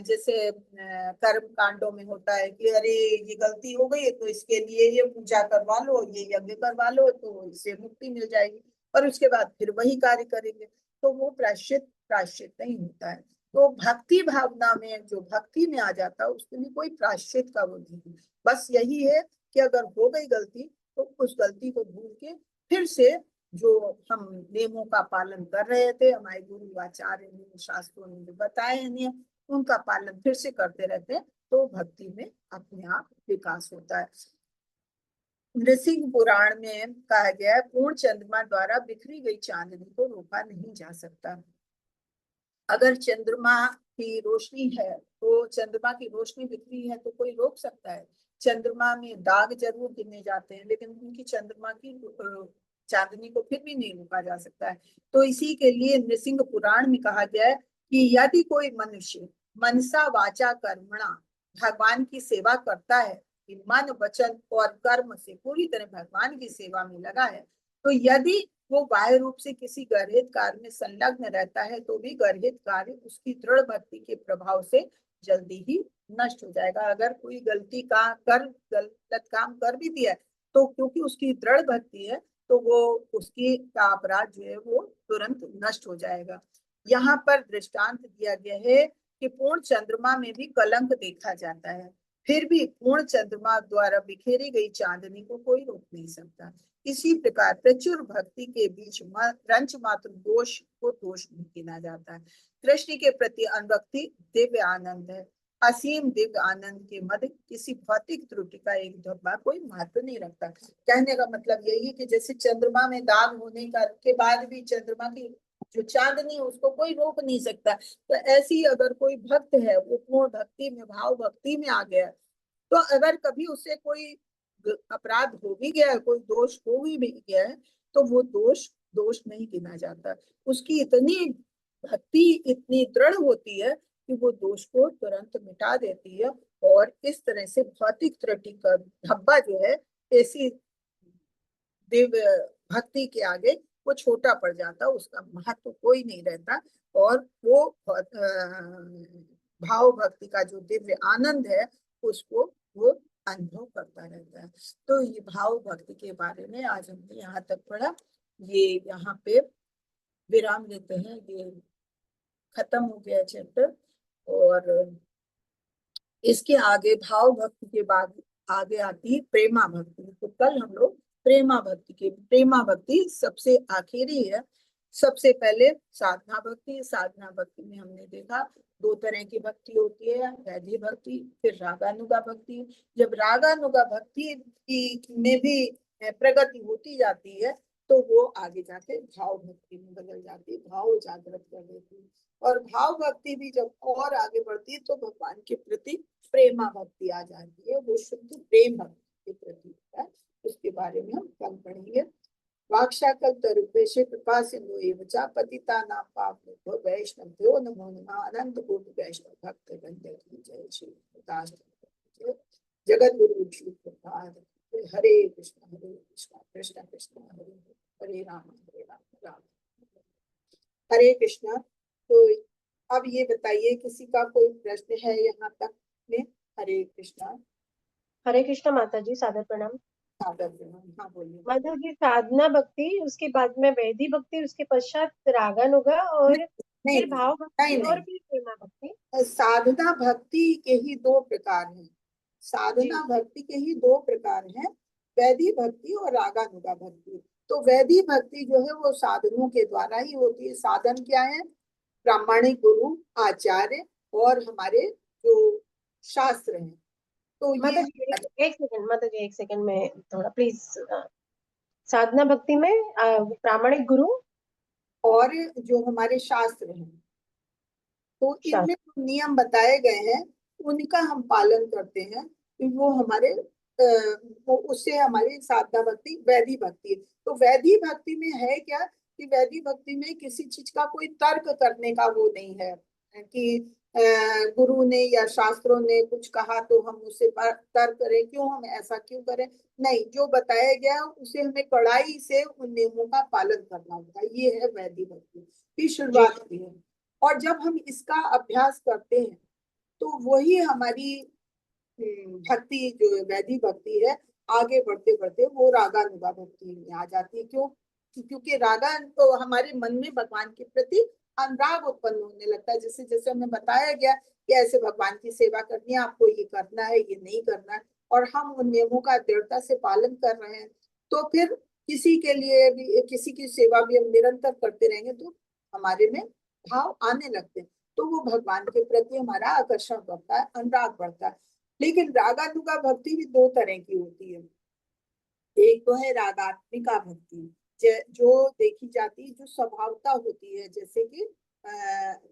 जैसे कर्म कांडों में होता है कि अरे ये गलती हो गई है तो इसके लिए ये पूजा करवा लो, ये यज्ञ करवा लो तो इससे मुक्ति मिल जाएगी, और उसके बाद फिर वही कार्य करेंगे। तो वो प्रायश्चित प्रायश्चित नहीं होता है। तो भक्ति भावना में, जो भक्ति में आ जाता है, उसके लिए कोई प्रायश्चित का वो नहीं है। बस यही है कि अगर हो गई गलती तो उस गलती को भूल के फिर से जो हम नियमों का पालन कर रहे थे, हमारे गुरु आचार्य ने, शास्त्रों ने जो बताए हैं नियम, उनका पालन फिर से करते रहते हैं, तो भक्ति में अपने आप विकास होता है। नृसिंह पुराण में कहा गया है, पूर्ण चंद्रमा द्वारा बिखरी गई चांदनी को रोका नहीं जा सकता। अगर चंद्रमा की रोशनी है, तो चंद्रमा की रोशनी बिखरी है तो कोई रोक सकता है? चंद्रमा में दाग जरूर गिने जाते हैं, लेकिन उनकी चंद्रमा की चांदनी को फिर भी नहीं रोका जा सकता है। तो इसी के लिए नृसिंह पुराण में कहा गया है कि यदि कोई मनुष्य मनसा वाचा कर्मणा भगवान की सेवा करता है, कि मन वचन और कर्म से पूरी तरह भगवान की सेवा में लगा है, तो यदि वो बाह्य रूप से किसी गर्हित कार्य में संलग्न रहता है, तो भी गर्हित कार्य उसकी दृढ़ भक्ति के प्रभाव से जल्दी ही नष्ट हो जाएगा। अगर कोई गलत काम कर भी दिया है, तो क्योंकि उसकी दृढ़ भक्ति है, तो वो उसकी का अपराध जो है वो तुरंत नष्ट हो जाएगा। यहाँ पर दृष्टांत दिया गया है कि पूर्ण चंद्रमा में भी कलंक देखा जाता है, फिर भी पूर्ण चंद्रमा द्वारा बिखेरी गई चांदनी को कोई रोक नहीं सकता। इसी प्रकार प्रचुर भक्ति के बीच रंच मात्र दोष को दोष नहीं गिना जाता है। कृष्ण के प्रति अनुरक्ति दिव्य आनंद है। असीम दिव्य आनंद के मध्य किसी भौतिक त्रुटि का एक धब्बा कोई महत्व नहीं रखता। कहने का मतलब यही कि जैसे चंद्रमा में दाग होने के बाद भी चंद्रमा की जो चांदनी उसको कोई रोक नहीं सकता, तो ऐसी अगर कोई भक्त है, वो पूर्ण भक्ति में, भाव भक्ति में आ गया, तो अगर कभी उससे कोई अपराध हो भी गया है, कोई दोष हो भी गया है, तो वो दोष नहीं गिना जाता। उसकी इतनी भक्ति इतनी दृढ़ होती है कि वो दोष को तुरंत मिटा देती है, और इस तरह से भौतिक त्रुटि का धब्बा जो है, ऐसी दिव्य भक्ति के आगे वो छोटा पड़ जाता, उसका महत्व कोई नहीं रहता, और वो भाव भक्ति का जो दिव्य आनंद है उसको वो अनुभव करता रहता है। तो ये भाव भक्ति के बारे में आज हमने यहाँ तक पढ़ा। ये यहाँ पे विराम देते हैं, ये खत्म हो गया चैप्टर। और इसके आगे भाव भक्ति के बाद आगे आती है प्रेमा भक्ति। तो कल हम लोग प्रेमा भक्ति सबसे आखिरी है। सबसे पहले साधना भक्ति। साधना भक्ति में हमने देखा दो तरह की भक्ति होती है, वैधि भक्ति, फिर रागानुगा भक्ति। जब रागानुगा भक्ति की में भी प्रगति होती जाती है, तो वो आगे जाके भाव भक्ति में बदल जाती है, भाव जागृत कर देती है। और भाव भक्ति भी जब और आगे बढ़ती है, तो भगवान के प्रति प्रेमा भक्ति आ जाती है, वो शुद्ध प्रेम भक्ति के प्रति होता है। उसके बारे में हम कल पढ़ेंगे। वाक्षाकल तरुपेशे कृपा सिंधु एवचा पतितानां पावनेभ्यो वैष्णवेभ्यो नमो नमः। अनंत कोटि वैष्णव भक्त वृंद की जय। श्री दास जगत गुरु श्री प्रभात। हरे कृष्ण कृष्ण कृष्ण हरे हरे राम राम हरे कृष्ण। तो अब ये बताइए, किसी का कोई प्रश्न है यहाँ तक में? हरे कृष्णा। हरे कृष्णा माता जी, सादर प्रणाम। सादर प्रणाम। हाँ बोलिए माता जी, साधना भक्ति, उसके बाद में वैधि भक्ति, उसके पश्चात रागानुगा, और नहीं फिर भाव भक्ति, नहीं और फिर प्रेमा भक्ति। साधना भक्ति के ही दो प्रकार हैं। साधना भक्ति के ही दो प्रकार हैं, वैधि भक्ति और रागानुगा भक्ति। तो वैधि भक्ति जो है वो साधनों के द्वारा ही होती है। साधन क्या है? प्रामाणिक गुरु आचार्य और हमारे जो शास्त्र हैं। तो माता ये जी एक सेकंड, माता जी एक सेकंड में थोड़ा प्लीज। साधना भक्ति में प्रामाणिक गुरु और जो हमारे शास्त्र हैं, तो इनमें शास्त्र। जो नियम बताए गए हैं उनका हम पालन करते हैं, कि वो हमारे वो उससे हमारी साधना भक्ति वैधि भक्ति है। तो वैधि भक्ति में है क्या कि वैधि भक्ति में किसी चीज का कोई तर्क करने का वो नहीं है, कि गुरु ने या शास्त्रों ने कुछ कहा तो हम उससे तर्क करें, क्यों हम ऐसा क्यों करें। नहीं, जो बताया गया उसे हमें कड़ाई से उन नियमों का पालन करना होता है। ये है वैधि भक्ति की शुरुआत की है। और जब हम इसका अभ्यास करते हैं, तो वही हमारी भक्ति जो वैधि भक्ति है, आगे बढ़ते बढ़ते वो रागानुगा भक्ति में आ जाती है। क्यों? क्योंकि रागा तो हमारे मन में भगवान के प्रति अनुराग उत्पन्न होने लगता है। जैसे जैसे हमें बताया गया कि ऐसे भगवान की सेवा करनी है, आपको ये करना है, ये नहीं करना है, और हम उन नियमों का दृढ़ता से पालन कर रहे हैं, तो फिर किसी के लिए भी, किसी की सेवा भी हम निरंतर करते रहेंगे तो हमारे में भाव आने लगते हैं, तो वो भगवान के प्रति हमारा आकर्षण बढ़ता है, अनुराग बढ़ता है। लेकिन रागानुगा भक्ति भी दो तरह की होती है। एक तो है रागात्मिका भक्ति, जो देखी जाती है, जो स्वभावता होती है, जैसे कि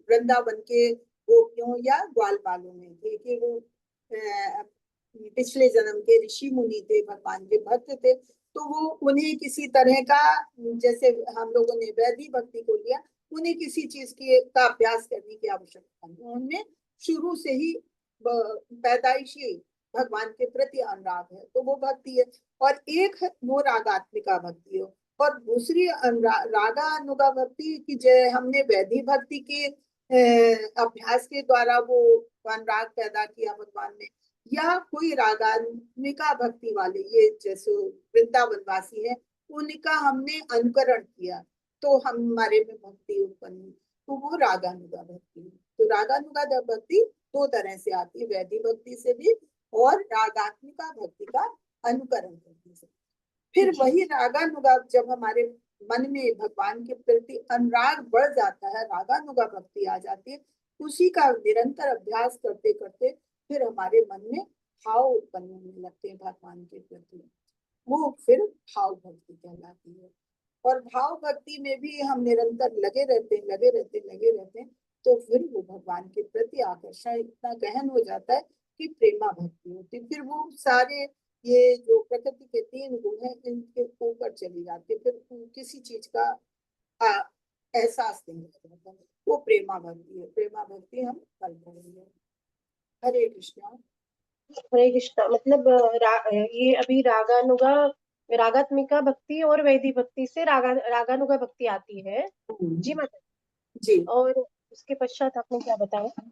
वृंदावन के गोपियों या ग्वाल बालों में थे कि वो पिछले जन्म के ऋषि मुनि थे, भगवान के भक्त थे, तो वो उन्हें किसी तरह का, जैसे हम लोगों ने वैदिक भक्ति को लिया, उन्हें किसी चीज की का अभ्यास करने की आवश्यकता नहीं, उनमें शुरू से ही पैदाइशी भगवान के प्रति अनुराग है, तो वो भक्ति है। और एक वो रागात्मिका भक्ति हो, और दूसरी रागानुगा भक्ति की, जय हमने वैदिक भक्ति के अभ्यास के द्वारा वो अनुराग पैदा किया भगवान ने, या कोई रागात्मिका भक्ति वाले, ये जैसे वृंदावनवासी है, उनका हमने अनुकरण किया तो हमारे में भक्ति उत्पन्न हुई, तो वो रागानुगा भक्ति है। तो रागानुगा भक्ति दो तरह से आती है, वैदिक भक्ति से भी और रागात्मिका भक्ति का अनुकरण करने से। फिर वही रागानुगा, जब हमारे मन में भगवान के प्रति अनुराग बढ़ जाता है, रागानुगा भक्ति आ जाती है, उसी का निरंतर अभ्यास करते करते फिर हमारे मन में भाव उत्पन्न होने लगते हैं भगवान के प्रति, वो फिर भाव भक्ति कहलाती है। और भाव भक्ति में भी हम निरंतर लगे रहते हैं, लगे रहते हैं, लगे रहते हैं, तो फिर वो भगवान के प्रति आकर्षण इतना गहन हो जाता है कि प्रेमा भक्ति होती है। फिर वो सारे ये जो प्रकृति के तीन गुण हैं, इनके ऊपर चली जाती है, फिर किसी चीज का एहसास नहीं होता, वो प्रेमा भक्ति है। प्रेमा भक्ति हम कल करेंगे। हरे कृष्णा। हरे कृष्णा। मतलब ये अभी रागानुगा, रागात्मिका भक्ति और वैदिक भक्ति से रागानुगा भक्ति आती है। जी माता जी। और उसके पश्चात आपने क्या बताया?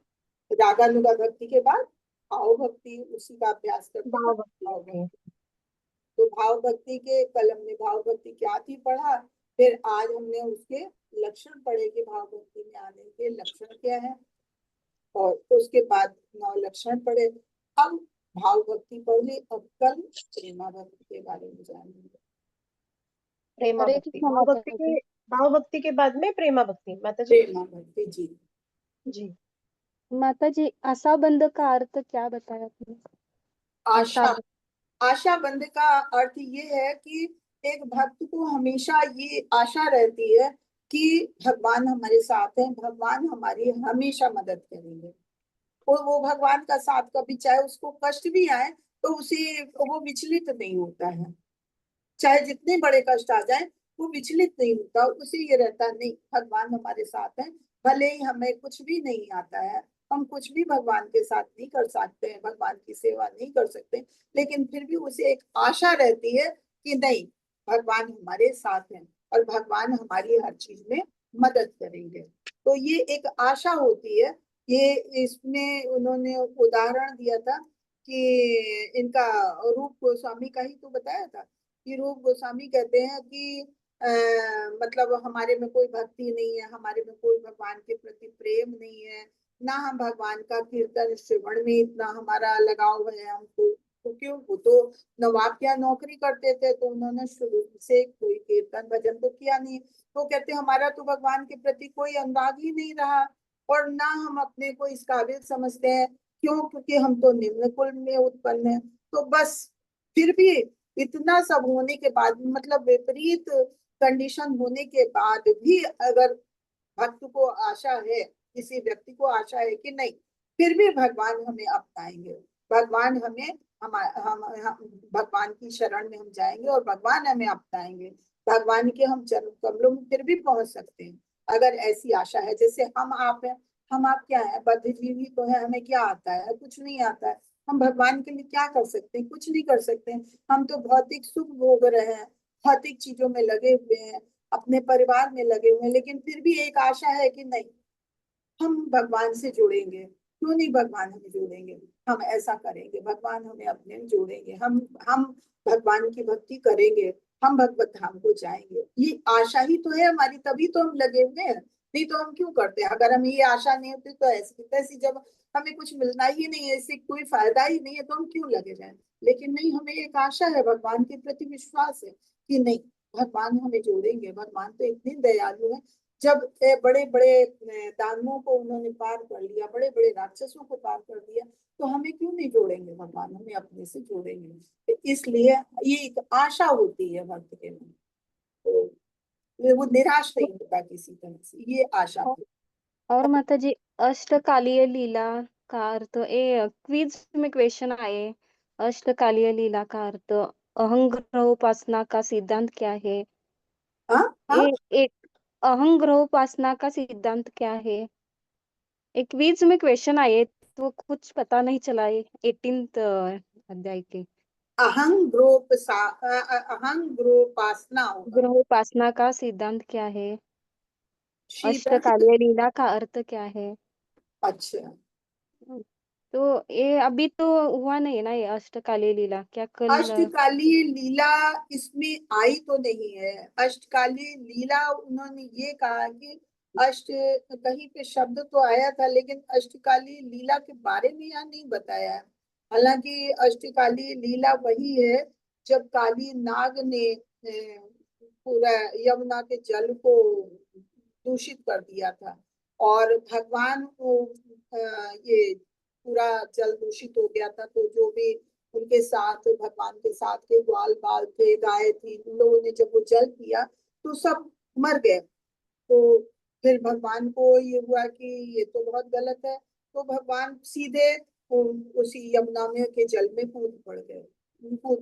रागानुगा भक्ति के बाद भाव भक्ति, उसी का अभ्यास करते हैं। भाव भक्ति। भाव भक्ति, तो भाव भक्ति के कल हमने भाव भक्ति क्या थी पढ़ा, फिर आज हमने उसके लक्षण पढ़े कि भाव भक्ति में आने के लक्षण क्या है, और उसके बाद 9 लक्षण पढ़े। अब भाव भक्ति पढ़ ली, अब कल प्रेमा भक्ति के बारे में जानेंगे। प्रेमा हरे भक्ति, कृष्णा भाव माता भक्ति जी। के, भाव भक्ति के बाद में प्रेमा भक्ति। माता जी। प्रेमा भक्ति। जी जी माता जी, आशा बंध का अर्थ क्या बताया आपने? आशा, आशा बंध का अर्थ ये है कि एक भक्त को हमेशा ये आशा रहती है कि भगवान हमारे साथ हैं, भगवान हमारी हमेशा मदद करेंगे, और वो भगवान का साथ, कभी चाहे उसको कष्ट भी आए तो उसे वो विचलित नहीं होता है, चाहे जितने बड़े कष्ट आ जाए वो विचलित नहीं होता, उसे ये रहता नहीं भगवान हमारे साथ हैं, भले ही हमें कुछ भी नहीं आता है, हम कुछ भी भगवान के साथ नहीं कर सकते हैं, भगवान की सेवा नहीं कर सकते, लेकिन फिर भी उसे एक आशा रहती है कि नहीं, भगवान हमारे साथ हैं और भगवान हमारी हर चीज में मदद करेंगे। तो ये एक आशा होती है। ये इसमें उन्होंने उदाहरण दिया था कि इनका रूप गोस्वामी का ही तो बताया था कि रूप गोस्वामी कहते हैं कि मतलब हमारे में कोई भक्ति नहीं है, हमारे में कोई भगवान के प्रति प्रेम नहीं है, ना हम भगवान का कीर्तन श्रवण में इतना हमारा लगाव है हमको, क्योंकि वो तो नवाब क्या नौकरी करते थे, तो उन्होंने शुरू से कोई कीर्तन भजन तो किया नहीं, तो कहते हमारा तो भगवान के प्रति कोई अनुराग ही नहीं रहा, और ना हम अपने को इस काबिल समझते हैं, क्यों, क्योंकि हम तो निम्न कुल में उत्पन्न है। तो बस फिर भी इतना सब होने के बाद, मतलब विपरीत कंडीशन होने के बाद भी अगर भक्त को आशा है, किसी व्यक्ति को आशा है कि नहीं, फिर भी भगवान हमें अपनाएंगे, भगवान हमें हम भगवान की शरण में हम जाएंगे और भगवान हमें अपनाएंगे, भगवान के हम चरण कमलों में फिर भी पहुंच सकते हैं अगर ऐसी आशा है। जैसे हम आप हैं, हम आप क्या है, बद्धजीवी तो है, हमें क्या आता है, कुछ नहीं आता है, हम भगवान के लिए क्या कर सकते हैं, कुछ नहीं कर सकते हैं, हम तो भौतिक सुख भोग रहे हैं, भौतिक चीजों में लगे हुए हैं, अपने परिवार में लगे हुए हैं, लेकिन फिर भी एक आशा है कि नहीं, हम भगवान से जुड़ेंगे, क्यों नहीं भगवान हमें जोड़ेंगे, हम ऐसा करेंगे, भगवान हमें अपने में जोड़ेंगे, हम भगवान की भक्ति करेंगे, हम भगवत धाम को जाएंगे, ये आशा ही तो है हमारी, तभी तो हम लगे हुए हैं, नहीं तो हम क्यों करते हैं? अगर हम ये आशा नहीं होती तो ऐसी तैसी, जब हमें कुछ मिलना ही नहीं है, इससे कोई फायदा ही नहीं है, तो हम क्यों लगे जाएं? लेकिन नहीं, हमें एक आशा है, भगवान के प्रति विश्वास है कि नहीं, भगवान हमें जोड़ेंगे। भगवान तो इतने दयालु हैं, जब बड़े बड़े दानवों को उन्होंने पार कर लिया, बड़े बड़े राक्षसों को पार कर दिया, तो हमें क्यों नहीं जोड़ेंगे? भगवान हमें अपने से जोड़ेंगे। तो इसलिए ये एक आशा होती है भक्त के मन, तो वो निराश नहीं होता किसी तरह से, ये आशा और होती और माता जी, अष्टकालीय लीला का अर्थ, ये क्विज में क्वेश्चन आए, अष्टकालीय लीला का अर्थ, अहंग्रह उपासना का सिद्धांत क्या है? है। हाँ हाँ। ये एक अहंग्रह उपासना का सिद्धांत क्या है? एक क्विज में क्वेश्चन आए, तो कुछ पता नहीं चला है 18th अध्याय के। अहंग्रोपासना होगा। ग्रह उपासना का सिद्धांत क्या है? शीतल। अष्टकालीय लीला का अर्थ क्या है? अच्छा। तो ये अभी तो हुआ नहीं ना, ये अष्टकालीय लीला क्या कल? अष्टकालीय लीला इसमें आई तो नहीं है। अष्टकालीय लीला उन्होंने ये कहा कि अष्ट, कहीं पे शब्द तो आया था, लेकिन अष्टकालीय लीला के बारे में यहाँ नहीं बताया है। हालांकि अष्टकालीय लीला वही है जब काली नाग ने पूरा यमुना के जल को दूषित कर दिया था, और भगवान को ये पूरा जल दूषित हो गया था, तो जो भी उनके साथ, भगवान के साथ के ग्वाल बाल थे, गाय थी, उन लोगों ने जब वो जल पिया तो सब मर गए। तो फिर भगवान को ये हुआ कि ये तो बहुत गलत है, तो भगवान सीधे उसी यमुना में के जल में कूद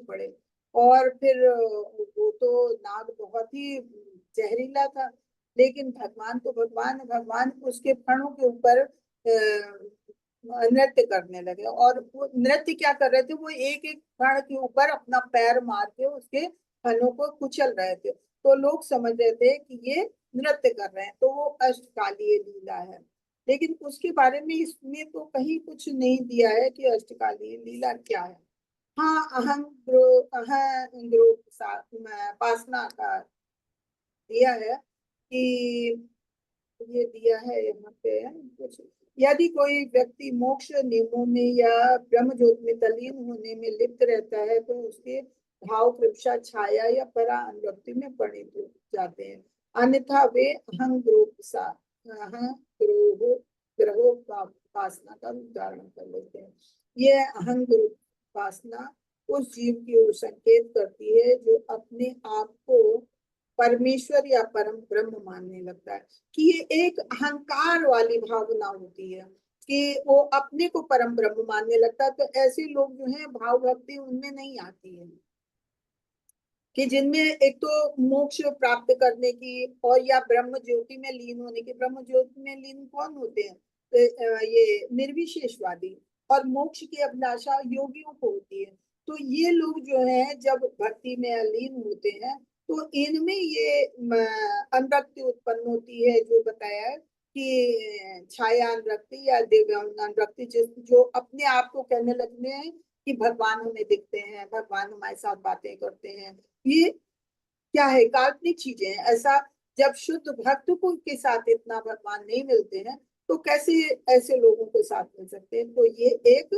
पड़े। और फिर वो तो नाग बहुत ही जहरीला था, लेकिन भगवान तो भगवान है, भगवान उसके फणों के ऊपर नृत्य करने लगे। और वो नृत्य क्या कर रहे थे, वो एक एक फण के ऊपर अपना पैर मार के उसके फनों को कुचल रहे थे, तो लोग समझ रहे थे कि ये नृत्य कर रहे हैं, तो वो अष्टकालीय लीला है। लेकिन उसके बारे में इसमें तो कहीं कुछ नहीं दिया है कि अष्टकालीय लीला क्या है। हाँ, उपासना का दिया है कि, ये दिया है यहाँ पे कुछ, यदि कोई व्यक्ति मोक्ष नियमों में या ब्रह्म ज्योति में तल्लीन होने में लिप्त रहता है, तो उसके भाव क्रमशः छाया या परा अनुरक्ति में परिणत हो जाते हैं। अन्यथा वे ग्रहोपासना का उदाहरण कर लेते हैं। ये अहंग्रोपासना उस जीव की ओर संकेत करती है जो अपने आप को परमेश्वर या परम ब्रह्म मानने लगता है, कि ये एक अहंकार वाली भावना होती है कि वो अपने को परम ब्रह्म मानने लगता है। तो ऐसे लोग जो हैं, भाव भक्ति उनमें नहीं आती है, कि जिनमें एक तो मोक्ष प्राप्त करने की और या ब्रह्म ज्योति में लीन होने की। ब्रह्म ज्योति में लीन कौन होते हैं? ये निर्विशेषवादी, और मोक्ष की अभिलाषा योगियों को होती है। तो ये लोग जो हैं, जब भक्ति में लीन होते हैं, तो इनमें ये अनुरक्ति उत्पन्न होती है, जो बताया है कि छाया अनुरक्ति या दिव्य अनुरक्ति, जो अपने आप को कहने लगते हैं कि भगवान हमें दिखते हैं, भगवान हमारे साथ बातें करते हैं। ये क्या है? काल्पनिक चीजें हैं। ऐसा जब शुद्ध भक्त को के साथ इतना भगवान नहीं मिलते हैं, तो कैसे ऐसे लोगों के साथ मिल सकते हैं? तो ये एक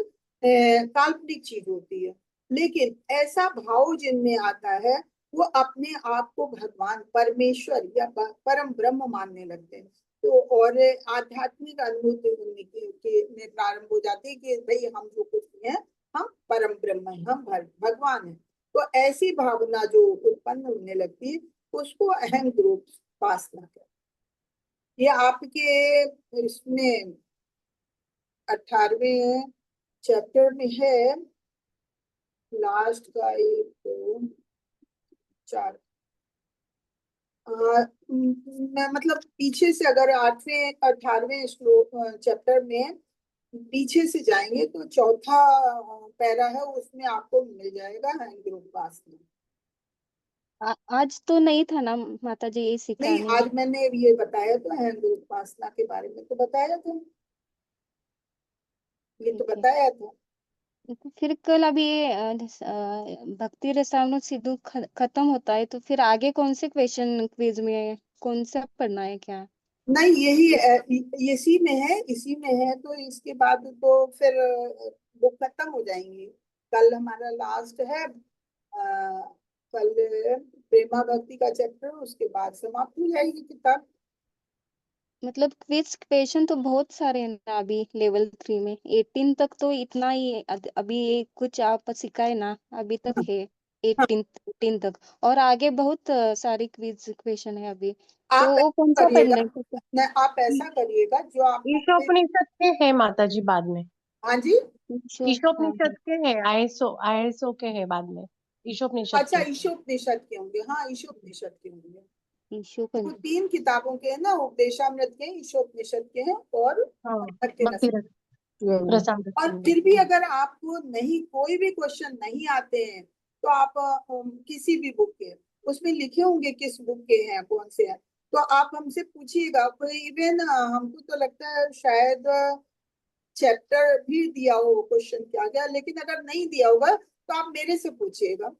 काल्पनिक चीज होती है। लेकिन ऐसा भाव जिनमें आता है, वो अपने आप को भगवान, परमेश्वर या परम ब्रह्म मानने लगते हैं। तो और आध्यात्मिक अनुभूति होने की प्रारंभ हो जाती है कि भाई हम जो कुछ हैं, हम परम ब्रह्म हैं, हम भगवान हैं। तो ऐसी भावना जो उत्पन्न होने लगती है, उसको अहम ग्रुप उपासना कहते हैं। ये आपके इसमें 18वें चैप्टर में है, लास्ट का एक, दो, चार, मतलब पीछे से अगर 8वें 18वें श्लोक चैप्टर में पीछे से जाएंगे, तो चौथा पैरा है, उसमें आपको मिल जाएगा ग्रुप उपासना। आज तो नहीं था ना माता जी ये नहीं, सिखाने में? आज मैंने ये बताया तो है, उपासना के बारे में तो बताया था, ये तो ठीक है। बताया था। तो फिर कल अभी ये भक्ति रसायन सिद्धू खत्म होता है, तो फिर आगे कौन से क्वेश्चन क्विज में कौन सा पढ़ना है क्या? नहीं, इसी में है, इसी में है, तो इसके बाद तो फिर बुक खत्म हो जाएंगी। कल हमारा लास्ट है, कल प्रेमा भक्ति का चैप्टर, उसके बाद समाप्त हो जाएगी किताब। मतलब क्विज क्वेश्चन तो बहुत सारे हैं ना अभी लेवल 3 में। 18 तक तो इतना ही है। अभी ये कुछ आप सिखाए ना अभी तक हाँ, है। हाँ, 18 तक और आगे बहुत सारी क्विज क्वेश्चन है अभी। तो आप वो कौन ऐसा सा करिएगा, पढ़ना है? नहीं, आप ऐसा करिएगा जो आपको ईशोपनिषद के हैं माता जी बाद में। हाँ जी। हाँ ईशोपनिषद के हैं, आईएसओ के हैं बाद में, ईशोपनिषद अच्छा, के। ईशोपनिषद के होंगे, हाँ ईशोपनिषद के होंगे। ईशो तो 3 किताबों के हैं ना, उपदेशामृत के, ईशोपनिषद के हैं और हाँ, भक्ति भक्ति रस। रस रसामृत और के फिर भी हैं। अगर आपको नहीं, कोई भी क्वेश्चन नहीं आते हैं, तो आप किसी भी बुक के, उसमें लिखे होंगे किस बुक के हैं, कौन से हैं, तो आप हमसे पूछिएगा। कोई इवन हमको तो लगता है शायद चैप्टर भी दिया हो क्वेश्चन क्या गया, लेकिन अगर नहीं दिया होगा तो आप मेरे से पूछिएगा।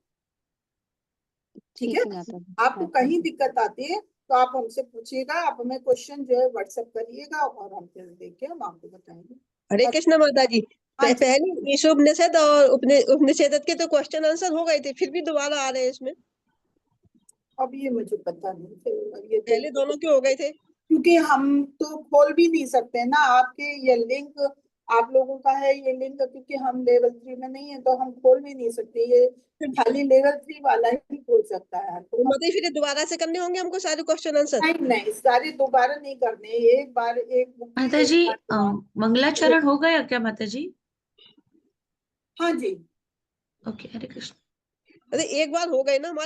ठीक है, ठीक है माता जी। आपको हाँ कहीं दिक्कत आती है तो आप हमसे पूछिएगा, आप हमें क्वेश्चन जो है व्हाट्सएप करिएगा और हम फिर देख के हम आपको बताएंगे। हरे और कृष्ण माता जी। हाँ जी, पहले ईशोपनिषद और उपनिषद के तो क्वेश्चन आंसर हो गए थे, फिर भी दोबारा आ रहे हैं इसमें। अब ये मुझे पता नहीं, फिर ये तो पहले दोनों के हो गए थे। क्योंकि हम तो खोल भी नहीं सकते ना आपके ये लिंक, आप लोगों का है ये लिंक, क्योंकि हम लेवल 3 में नहीं है तो हम खोल भी नहीं सकते। ये खाली लेवल 3 वाला ही खोल सकता है, तो तो हम मतलब फिर ये दोबारा से करने होंगे हमको सारे क्वेश्चन आंसर। नहीं, नहीं, सारे दोबारा नहीं करने, एक बार एक बुक की माता एक जी, बार दिमाग। मंगलाचरण हो गया क्या माता जी? हाँ जी। ओके, हरे कृष्ण। अरे एक बार हो गए ना हमारे।